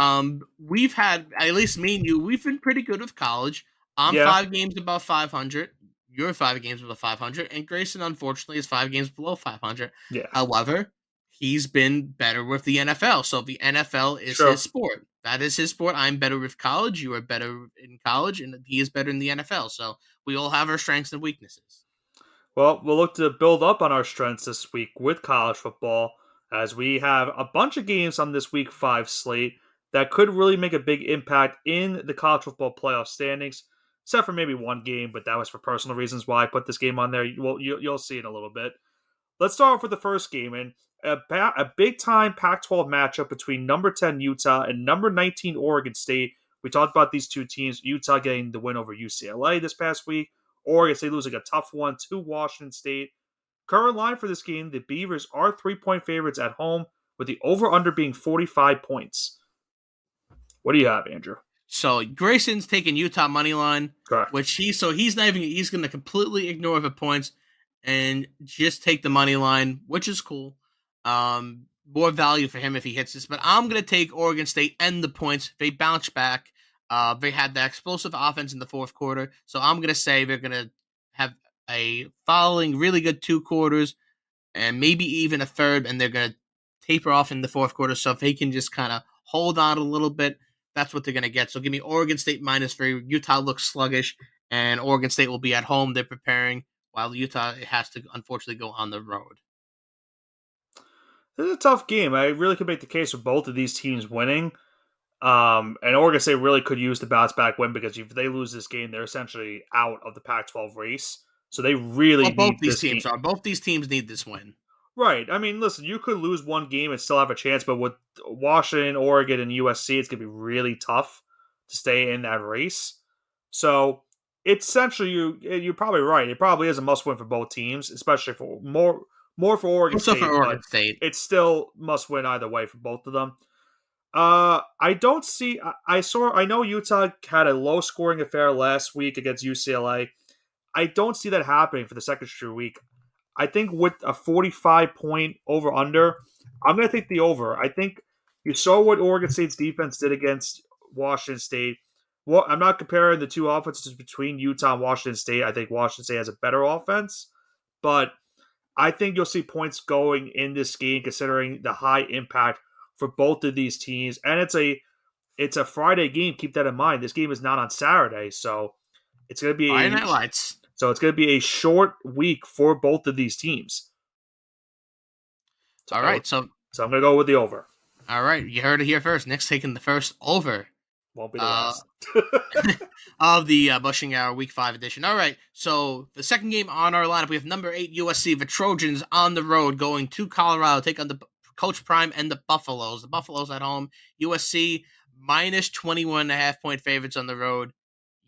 We've had, at least me and you, we've been pretty good with college. I'm Yeah, 5 games above 500. You're 5 games above 500, and Grayson, unfortunately, is 5 games below 500. yeah, However, he's been better with the NFL. So the NFL is sure. his sport. That is his sport. I'm better with college. You are better in college, and he is better in the NFL. So we all have our strengths and weaknesses. Well, we'll look to build up on our strengths this week with college football as we have a bunch of games on this week 5 slate that could really make a big impact in the college football playoff standings, except for maybe one game, but that was for personal reasons why I put this game on there. You'll see in a little bit. Let's start off with the first game and a big time Pac 12 matchup between number 10 Utah and number 19 Oregon State. We talked about these two teams, Utah getting the win over UCLA this past week, Oregon State losing a tough one to Washington State. Current line for this game, the Beavers are 3-point favorites at home, with the over-under being 45 points. What do you have, Andrew? So Grayson's taking Utah money line, Correct. which he's going to completely ignore the points and just take the money line, which is cool. More value for him if he hits this, but I'm going to take Oregon State and the points. They bounce back. They had that explosive offense in the fourth quarter, so I'm going to say they're going to have a following really good 2 quarters and maybe even a third, and they're going to taper off in the fourth quarter. So if they can just kind of hold on a little bit, that's what they're going to get. So give me Oregon State -3. Utah looks sluggish, and Oregon State will be at home. They're preparing, while Utah has to unfortunately go on the road. This is a tough game. I really could make the case for both of these teams winning. And Oregon State really could use the bounce back win because if they lose this game, they're essentially out of the Pac 12 race. So they really Well, both need these this teams game. are. Both these teams need this win. Right. I mean, listen, you could lose one game and still have a chance, but with Washington, Oregon, and USC, it's going to be really tough to stay in that race. So it's essentially you're probably right. It probably is a must win for both teams, especially for more for Oregon Also for State, but Oregon State. it's still must win either way for both of them. I don't see. I know Utah had a low scoring affair last week against UCLA. I don't see that happening for the second straight week. I think with a 45-point over under, I'm going to take the over. I think you saw what Oregon State's defense did against Washington State. Well, I'm not comparing the two offenses between Utah and Washington State. I think Washington State has a better offense, but I think you'll see points going in this game considering the high impact for both of these teams. And it's a Friday game. Keep that in mind. This game is not on Saturday, so it's going to Friday be Night Lights. a short week for both of these teams. All right, so So I'm going to go with the over. all right, you heard it here first. Nick's taking the first over. Won't be the last. Of the Mushing Hour Week 5 edition. All right, so the second game on our lineup, we have number 8 USC, the Trojans on the road going to Colorado, take on the Coach Prime and the Buffaloes. The Buffaloes at home. USC -21.5-point favorites on the road.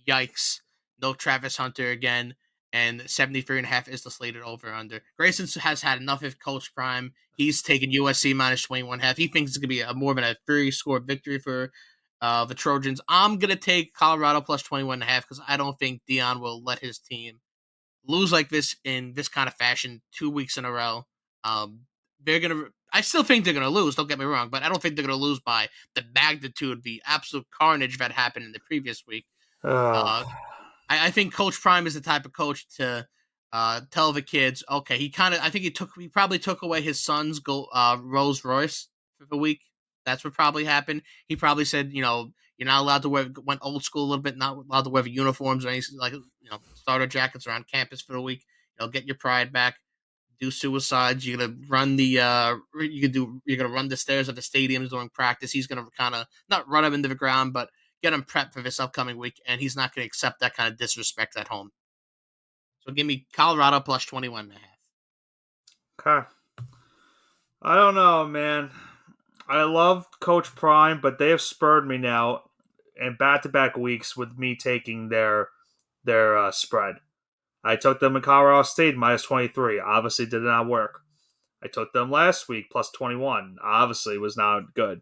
Yikes. No Travis Hunter again. And 73.5 is the slated over-under. Grayson has had enough of Coach Prime. He's taken USC -21.5. He thinks it's going to be more of a 3-score victory for the Trojans. I'm gonna take Colorado plus 21.5 because I don't think Dion will let his team lose like this in this kind of fashion 2 weeks in a row. Um, they're gonna. I still think they're gonna lose. Don't get me wrong, but I don't think they're gonna lose by the magnitude, the absolute carnage that happened in the previous week. Uh, Ugh. I think Coach Prime is the type of coach to tell the kids, okay, I think he probably took away his son's Rolls Royce for the week. That's what probably happened. He probably said, you're not allowed to went old school a little bit, not allowed to wear the uniforms or anything like, starter jackets around campus for a week. Get your pride back. Do suicides. You're gonna run the stairs of the stadiums during practice. He's gonna kind of not run him into the ground, but get him prepped for this upcoming week, and he's not gonna accept that kind of disrespect at home. So give me Colorado plus 21.5. Okay. I don't know, man. I love Coach Prime, but they have spurred me now in back-to-back weeks with me taking their spread. I took them in Colorado State minus 23. Obviously, did not work. I took them last week plus 21. Obviously, was not good.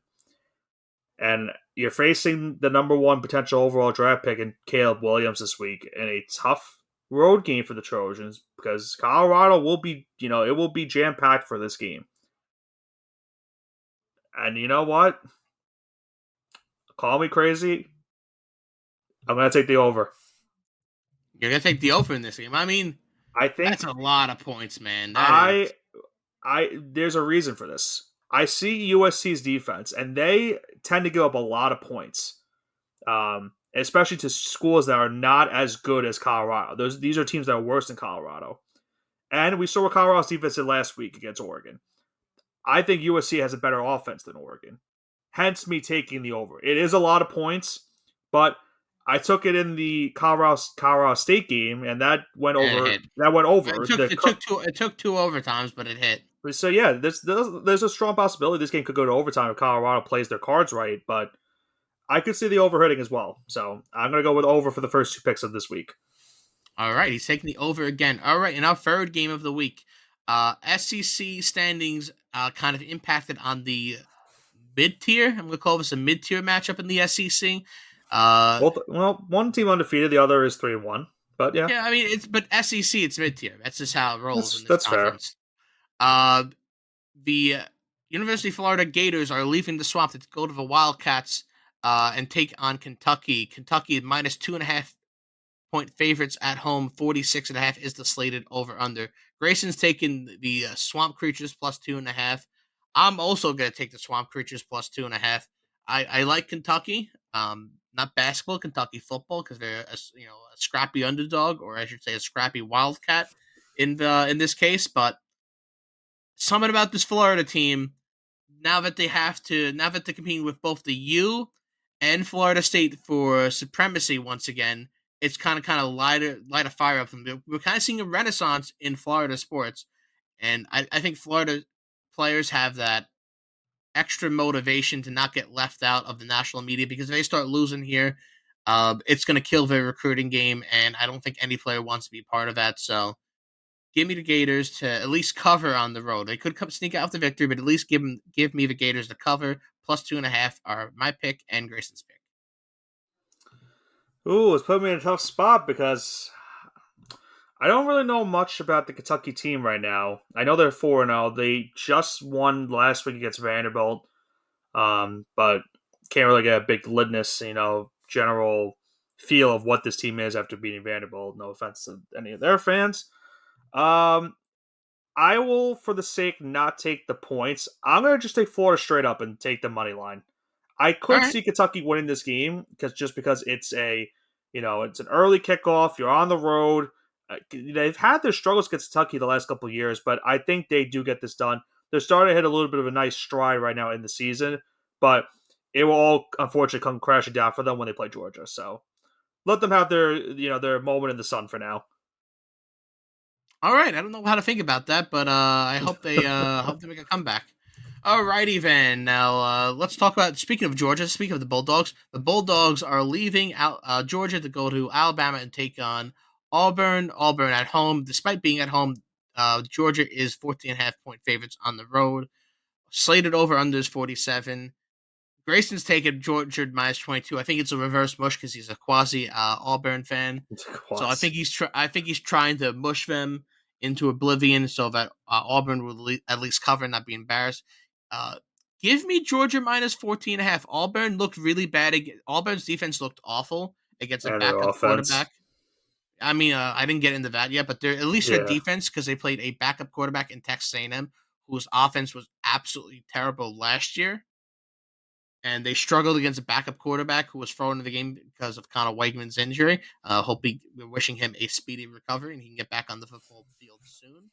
And you're facing the number one potential overall draft pick in Caleb Williams this week in a tough road game for the Trojans because Colorado will be, it will be jam packed for this game. And you know what? Call me crazy. I'm going to take the over. You're gonna take the over in this game. I mean, I think that's a lot of points, man. That is. I there's a reason for this. I see USC's defense, and they tend to give up a lot of points, especially to schools that are not as good as Colorado. These are teams that are worse than Colorado. And we saw what Colorado's defense did last week against Oregon. I think USC has a better offense than Oregon. Hence me taking the over. It is a lot of points, but I took it in the Colorado State game, and that went And it over. hit. That went over. It took two overtimes, but it hit. So yeah, there's a strong possibility this game could go to overtime if Colorado plays their cards right, but I could see the over hitting as well. So I'm gonna go with over for the first two picks of this week. All right, he's taking the over again. All right, in our third game of the week, SEC standings kind of impacted on the mid tier. I'm going to call this a mid tier matchup in the SEC. Well, one team undefeated, the other is 3-1. But yeah, Yeah, I mean but SEC it's mid tier. That's just how it rolls in this that's fair. conference. The University of Florida Gators are leaving the swamp to go to the Wildcats and take on Kentucky. Kentucky minus 2.5 point favorites at home. 46.5 is the slated over under. Grayson's taking the Swamp Creatures plus 2.5. I'm also going to take the Swamp Creatures plus 2.5. I like Kentucky. Not basketball, Kentucky football because they're a scrappy underdog, or I should say a scrappy Wildcat in this case. But something about this Florida team now that they're competing with both the U and Florida State for supremacy once again, it's kind of light a fire up them. We're kind of seeing a renaissance in Florida sports, and I think Florida players have that extra motivation to not get left out of the national media because if they start losing here, it's going to kill their recruiting game, and I don't think any player wants to be part of that. So give me the Gators to at least cover on the road. They could sneak out the victory, but at least give me the Gators to cover. Plus 2.5 are my pick and Grayson's pick. Ooh, it's put me in a tough spot because I don't really know much about the Kentucky team right now. I know they're 4-0. They just won last week against Vanderbilt, but can't really get a big lidness, general feel of what this team is after beating Vanderbilt. No offense to any of their fans. I will, for the sake, not take the points. I'm going to just take Florida straight up and take the money line. I could see Kentucky winning this game because it's it's an early kickoff. You're on the road. They've had their struggles against Kentucky the last couple of years, but I think they do get this done. They're starting to hit a little bit of a nice stride right now in the season, but it will all unfortunately come crashing down for them when they play Georgia. So let them have their moment in the sun for now. All right, I don't know how to think about that, but I hope they make a comeback. Alrighty then. Now let's talk about. Speaking of Georgia, speaking of the Bulldogs, the Bulldogs are leaving out Georgia to go to Alabama and take on Auburn. Auburn at home, despite being at home, Georgia is 14.5 point favorites on the road. Slated over under is 47. Grayson's taking Georgia minus 22. I think it's a reverse mush because he's a quasi Auburn fan. So Quasi. I think he's trying to mush them into oblivion so that Auburn will at least cover and not be embarrassed. Uh, Give me Georgia minus 14 and a half. Auburn looked really bad. Auburn's defense looked awful against a And their backup offense. quarterback. I mean, I didn't get into that yet, but they're at least their Yeah. defense because they played a backup quarterback in Texas A&M whose offense was absolutely terrible last year, and they struggled against a backup quarterback who was thrown in the game because of Connor Weigman's injury. We're wishing him a speedy recovery and he can get back on the football field soon.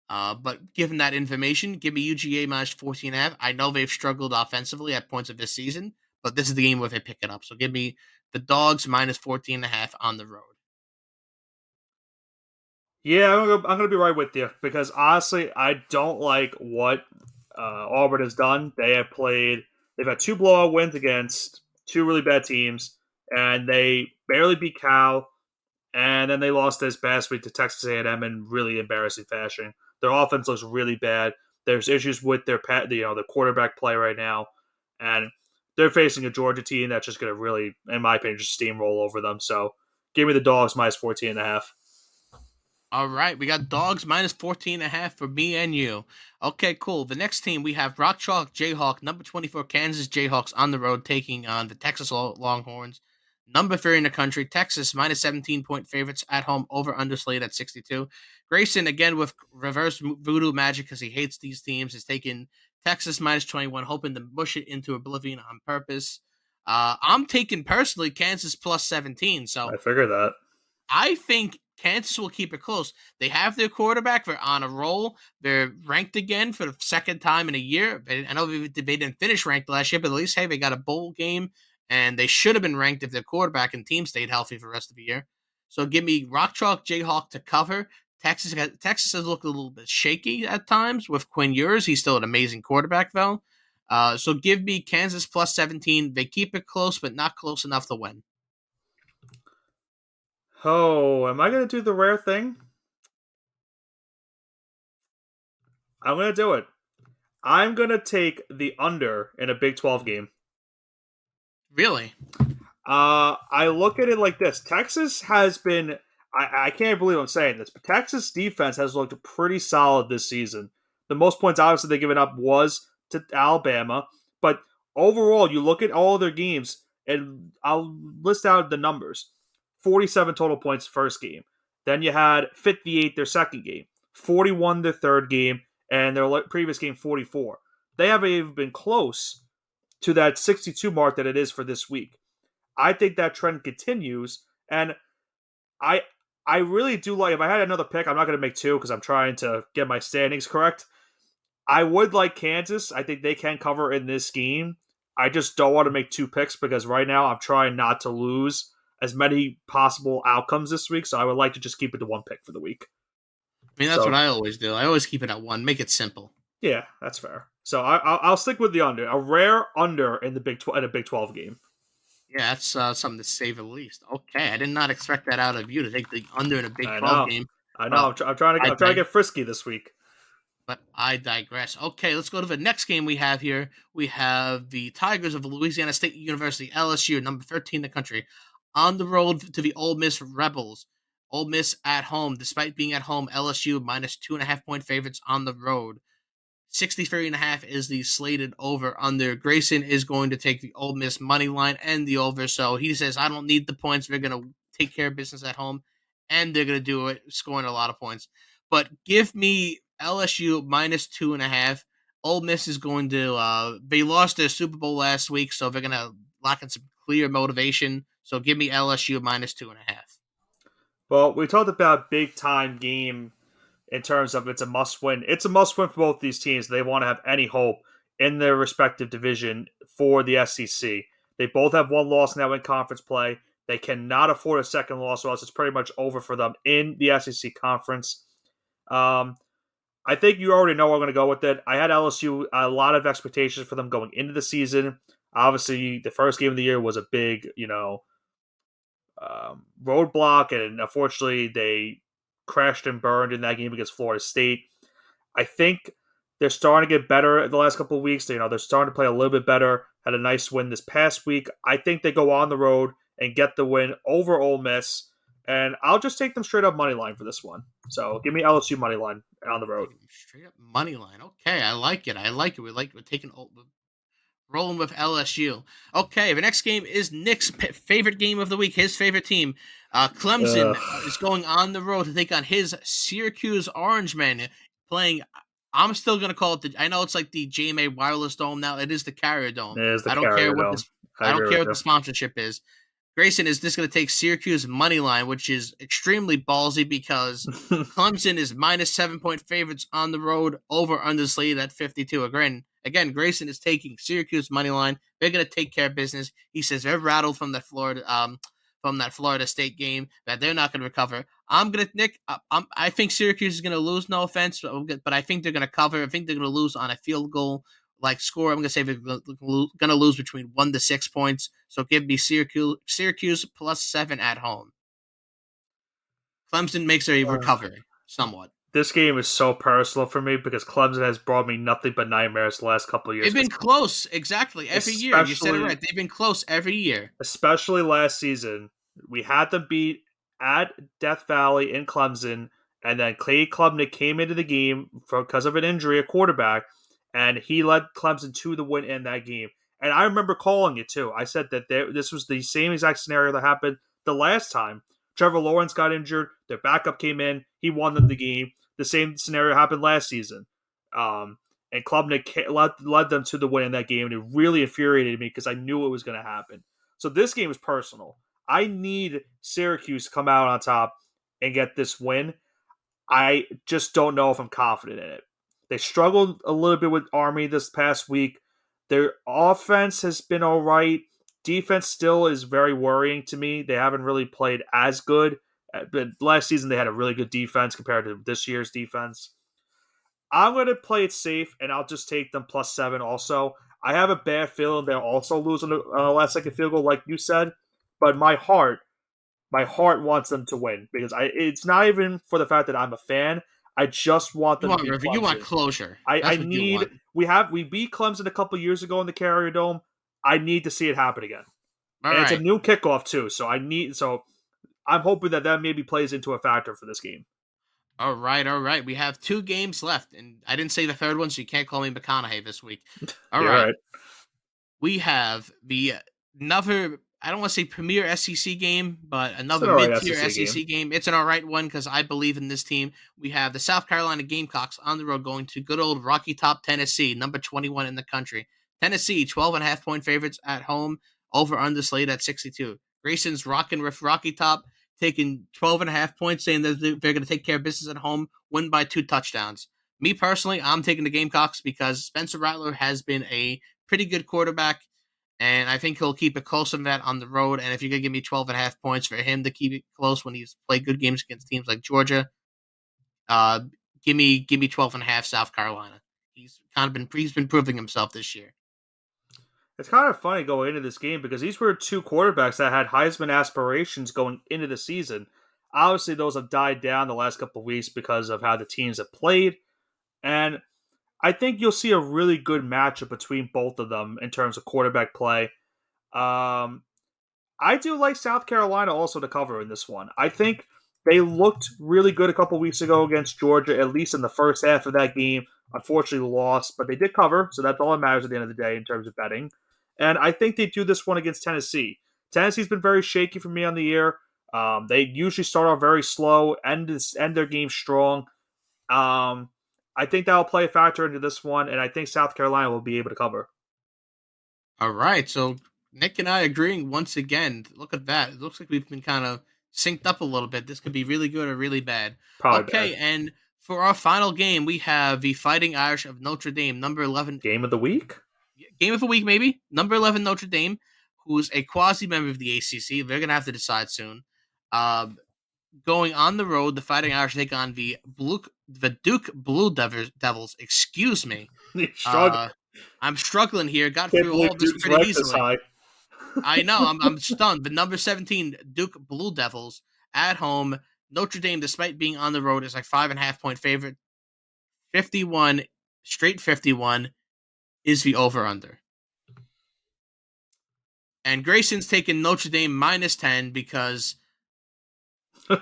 But given that information, give me UGA minus 14 and a half. I know they've struggled offensively at points of this season, but this is the game where they pick it up. So give me the dogs minus 14 and a half on the road. Yeah, I'm gonna be right with you because honestly, I don't like what Auburn has done. They've had two blowout wins against two really bad teams, and they barely beat Cal, and then they lost this past week to Texas A&M in really embarrassing fashion. Their offense looks really bad. There's issues with the quarterback play right now, and they're facing a Georgia team that's just gonna really, in my opinion, just steamroll over them. So, give me the dogs minus 14 and a half. All right, we got dogs minus 14 and a half for me and you. Okay, cool. The next team we have Rock Chalk Jayhawk, number 24 Kansas Jayhawks on the road taking on the Texas Longhorns. Number 3 in the country, Texas minus 17-point favorites at home over underslate at 62. Grayson, again with reverse voodoo magic because he hates these teams, is taking Texas minus 21, hoping to mush it into oblivion on purpose. I'm taking personally Kansas plus 17. So I figured that. I think Kansas will keep it close. They have their quarterback. They're on a roll. They're ranked again for the second time in a year. I know they didn't finish ranked last year, but at least, hey, they got a bowl game, and they should have been ranked if their quarterback and team stayed healthy for the rest of the year. So give me Rock Chalk Jayhawk to cover. Texas has looked a little bit shaky at times with Quinn Ewers. He's still an amazing quarterback, though. So give me Kansas plus 17. They keep it close, but not close enough to win. Oh, am I going to do the rare thing? I'm going to do it. I'm going to take the under in a Big 12 game. Really? I look at it like this. Texas has been. I can't believe I'm saying this, but Texas defense has looked pretty solid this season. The most points, obviously, they've given up was to Alabama, but overall, you look at all of their games, and I'll list out the numbers: 47 total points first game. Then you had 58 their second game, 41 their third game, and their previous game 44. They haven't even been close to that 62 mark that it is for this week. I think that trend continues, and I I really do like. If I had another pick, I'm not going to make two because I'm trying to get my standings correct. I would like Kansas. I think they can cover in this game. I just don't want to make two picks because right now I'm trying not to lose as many possible outcomes this week. So I would like to just keep it to one pick for the week. I mean, that's what So I always do. I always keep it at one. Make it simple. yeah, that's fair. So I'll stick with the under, a rare under in the in a Big 12 game. Yeah, that's something to say the least. Okay, I did not expect that out of you to take the under in a Big I 12 know, game. I know. But I'm trying to get frisky this week. I digress. Okay, let's go to the next game we have here. We have the Tigers of Louisiana State University, LSU, number 13 in the country, on the road to the Ole Miss Rebels. Ole Miss at home, despite being at home, LSU minus 2.5 point favorites on the road. 63 and a half is the slated over under. Grayson is going to take the Ole Miss money line and the over. So he says, I don't need the points. They're going to take care of business at home, and they're going to do it, scoring a lot of points. But give me LSU minus 2.5. Ole Miss is going to, they lost their Super Bowl last week, so they're going to lock in some clear motivation. So give me LSU minus 2.5. Well, we talked about big time game in terms of it's a must win. It's a must win for both these teams. They want to have any hope in their respective division for the SEC. They both have one loss now in conference play. They cannot afford a second loss, or else it's pretty much over for them in the SEC conference. Um, I think you already know where I'm going to go with it. I had LSU a lot of expectations for them going into the season. Obviously, the first game of the year was a big, roadblock, and unfortunately, they crashed and burned in that game against Florida State. I think they're starting to get better in the last couple of weeks. They're starting to play a little bit better. had a nice win this past week. I think they go on the road and get the win over Ole Miss, and I'll just take them straight up money line for this one. So give me LSU money line on the road. Taking them straight up money line. Okay, I like it. I like it. We're taking rolling with LSU. Okay, the next game is Nick's favorite game of the week. His favorite team, Clemson, is going on the road to take on his Syracuse Orangemen. Playing, I'm still gonna call it the. I know it's like the JMA Wireless Dome now. It is the Carrier Dome. It is the I don't care carrier what though. this. I I don't agree care with what you. the sponsorship is. Grayson is just going to take Syracuse money line, which is extremely ballsy because Clemson is minus 7 point favorites on the road over underslated at 52. Again, Grayson is taking Syracuse money line. They're going to take care of business. He says they're rattled from that Florida State game that they're not going to recover. I'm gonna Nick. I think Syracuse is going to lose. No offense, but I think they're going to cover. I think they're going to lose on a field goal like score. I'm going to say they're going to lose between 1 to 6 points. So give me Syracuse +7 at home. Clemson makes a recovery somewhat. This game is so personal for me because Clemson has brought me nothing but nightmares the last couple of years. They've been close, exactly, every year. You said it right. They've been close every year. Especially last season. We had them beat at Death Valley in Clemson, and then Clay Klubnik came into the game because of an injury, a quarterback, and he led Clemson to the win in that game. And I remember calling it too. I said that this was the same exact scenario that happened the last time. Trevor Lawrence got injured. Their backup came in. He won them the game. The same scenario happened last season. And Klubnik led them to the win in that game, and it really infuriated me because I knew it was going to happen. So this game is personal. I need Syracuse to come out on top and get this win. I just don't know if I'm confident in it. They struggled a little bit with Army this past week. Their offense has been all right. Defense still is very worrying to me. They haven't really played as good. But last season they had a really good defense compared to this year's defense. I'm going to play it safe, and I'll just take them +7 also. I have a bad feeling they'll also lose on the last-second field goal, like you said. But my heart wants them to win because it's not even for the fact that I'm a fan. I just want them to beat Clemson. You want closure. I need. We beat Clemson a couple years ago in the Carrier Dome. I need to see it happen again. It's a new kickoff too, so I'm hoping that maybe plays into a factor for this game. All right. We have 2 games left, and I didn't say the third one, so you can't call me McConaughey this week. All right. We have another, I don't want to say premier SEC game, but another mid-tier SEC game. It's an all right one because I believe in this team. We have the South Carolina Gamecocks on the road going to good old Rocky Top, Tennessee, number 21 in the country. Tennessee, 12.5-point favorites at home, over underslated at 62. Grayson's rocking with Rocky Top, taking 12.5 points, saying that they're going to take care of business at home, win by 2 touchdowns. Me personally, I'm taking the Gamecocks because Spencer Rattler has been a pretty good quarterback, and I think he'll keep it closer than that on the road. And if you're going to give me 12.5 points for him to keep it close when he's played good games against teams like Georgia, give me 12.5 South Carolina. He's been proving himself this year. It's kind of funny going into this game because these were 2 quarterbacks that had Heisman aspirations going into the season. Obviously, those have died down the last couple of weeks because of how the teams have played. And I think you'll see a really good matchup between both of them in terms of quarterback play. I do like South Carolina also to cover in this one. I think they looked really good a couple weeks ago against Georgia, at least in the first half of that game. Unfortunately lost, but they did cover, so that's all that matters at the end of the day in terms of betting. And I think they do this one against Tennessee. Tennessee's been very shaky for me on the year. They usually start off very slow, end their game strong. I think that will play a factor into this one, and I think South Carolina will be able to cover. All right, so Nick and I agreeing once again. Look at that. It looks like we've been kind of synced up a little bit. This could be really good or really bad. Probably bad. And for our final game, we have the Fighting Irish of Notre Dame, number 11. Game of the week? Game of the week, maybe. Number 11 Notre Dame, who's a quasi-member of the ACC. They're going to have to decide soon. Going on the road, the Fighting Irish take on the Duke Blue Devils. Excuse me. I'm struggling here. Got through all this pretty easily. I know. I'm stunned. The number 17 Duke Blue Devils at home. Notre Dame, despite being on the road, is like 5.5-point favorite. 51 is the over-under. And Grayson's taking Notre Dame -10 because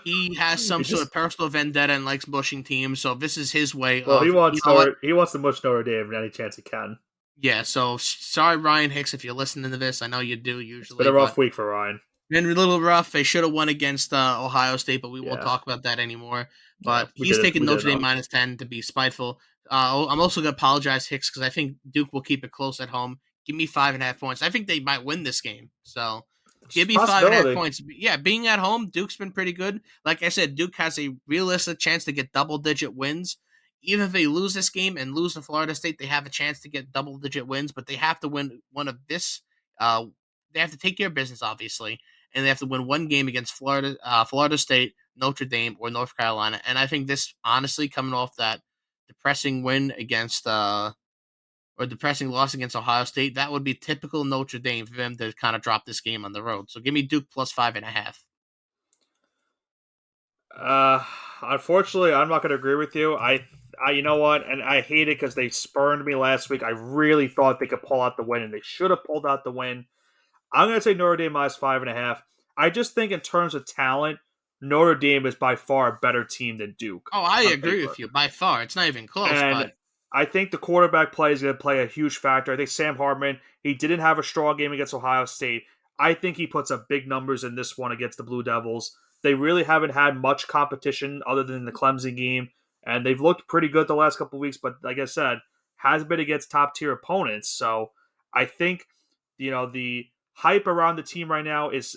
he has some He sort of just personal vendetta and likes mushing teams. So this is his way well, of, you know what? He wants to mush Notre Dame any chance he can. Yeah, so sorry, Ryan Hicks, if you're listening to this. I know you do It's been usually, a rough but week for Ryan. been a little rough. They should have won against Ohio State, but we won't Yeah, talk about that anymore. yeah, But he's taking we did Notre Dame enough. -10 to be spiteful. I'm also going to apologize, Hicks, because I think Duke will keep it close at home. Give me 5.5 points. I think they might win this game. So It's give a me 5.5 possibility. points. Yeah, being at home, Duke's been pretty good. Like I said, Duke has a realistic chance to get double-digit wins. Even if they lose this game and lose to Florida State, they have a chance to get double-digit wins, but they have to win one of this. They have to take care of business, obviously, and they have to win one game against Florida State, Notre Dame, or North Carolina. And I think this, honestly, coming off that depressing win against or depressing loss against Ohio State, that would be typical Notre Dame for them to kind of drop this game on the road. So give me Duke +5.5. Uh, Unfortunately, I'm not going to agree with you. You know what? And I hate it because they spurned me last week. I really thought they could pull out the win, and they should have pulled out the win. I'm going to say Notre Dame -5.5. I just think in terms of talent, Notre Dame is by far a better team than Duke Oh, I on agree paper. with you by far. It's not even close, And but I think the quarterback play is going to play a huge factor. I think Sam Hartman, he didn't have a strong game against Ohio State. I think he puts up big numbers in this one against the Blue Devils. They really haven't had much competition other than the Clemson game, and they've looked pretty good the last couple of weeks, but like I said, has been against top tier opponents. So I think, the hype around the team right now is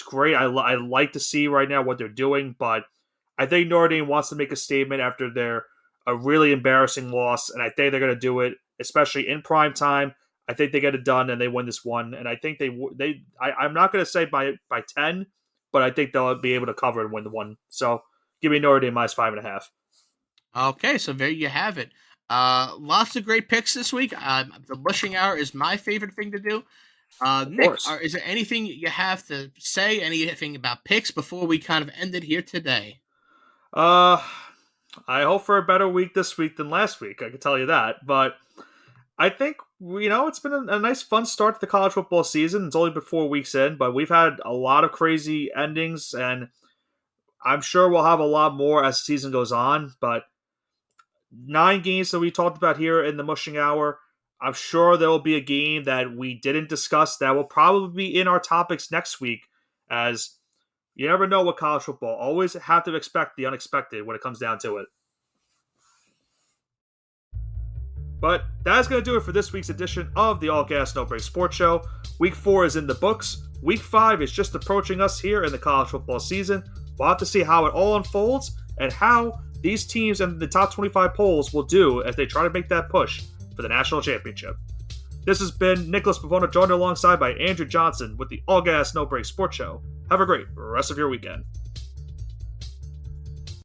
great. I like to see right now what they're doing, but I think Notre Dame wants to make a statement after their a really embarrassing loss, and I think they're going to do it, especially in prime time. I think they get it done and they win this one, and I think I'm not going to say by 10, but I think they'll be able to cover and win the one. So give me Notre Dame -5.5. okay, so there you have it. Lots of great picks this week. The Mushing Hour is my favorite thing to do. Of Nick, course. is there anything you have to say, anything about picks before we kind of end it here today? Uh, I hope for a better week this week than last week. I can tell you that, but I think it's been a nice, fun start to the college football season. It's only been 4 weeks in, but we've had a lot of crazy endings, and I'm sure we'll have a lot more as the season goes on. But 9 games that we talked about here in the Mushing Hour, I'm sure there will be a game that we didn't discuss that will probably be in our topics next week, as you never know with college football. Always have to expect the unexpected when it comes down to it. But that's going to do it for this week's edition of the All Gas No Break Sports Show. Week 4 is in the books. Week 5 is just approaching us here in the college football season. We'll have to see how it all unfolds and how these teams in the top 25 polls will do as they try to make that push for the national championship. This has been Nicholas Pavona, joined alongside by Andrew Johnson with the All Gas No Break Sports Show. Have a great rest of your weekend.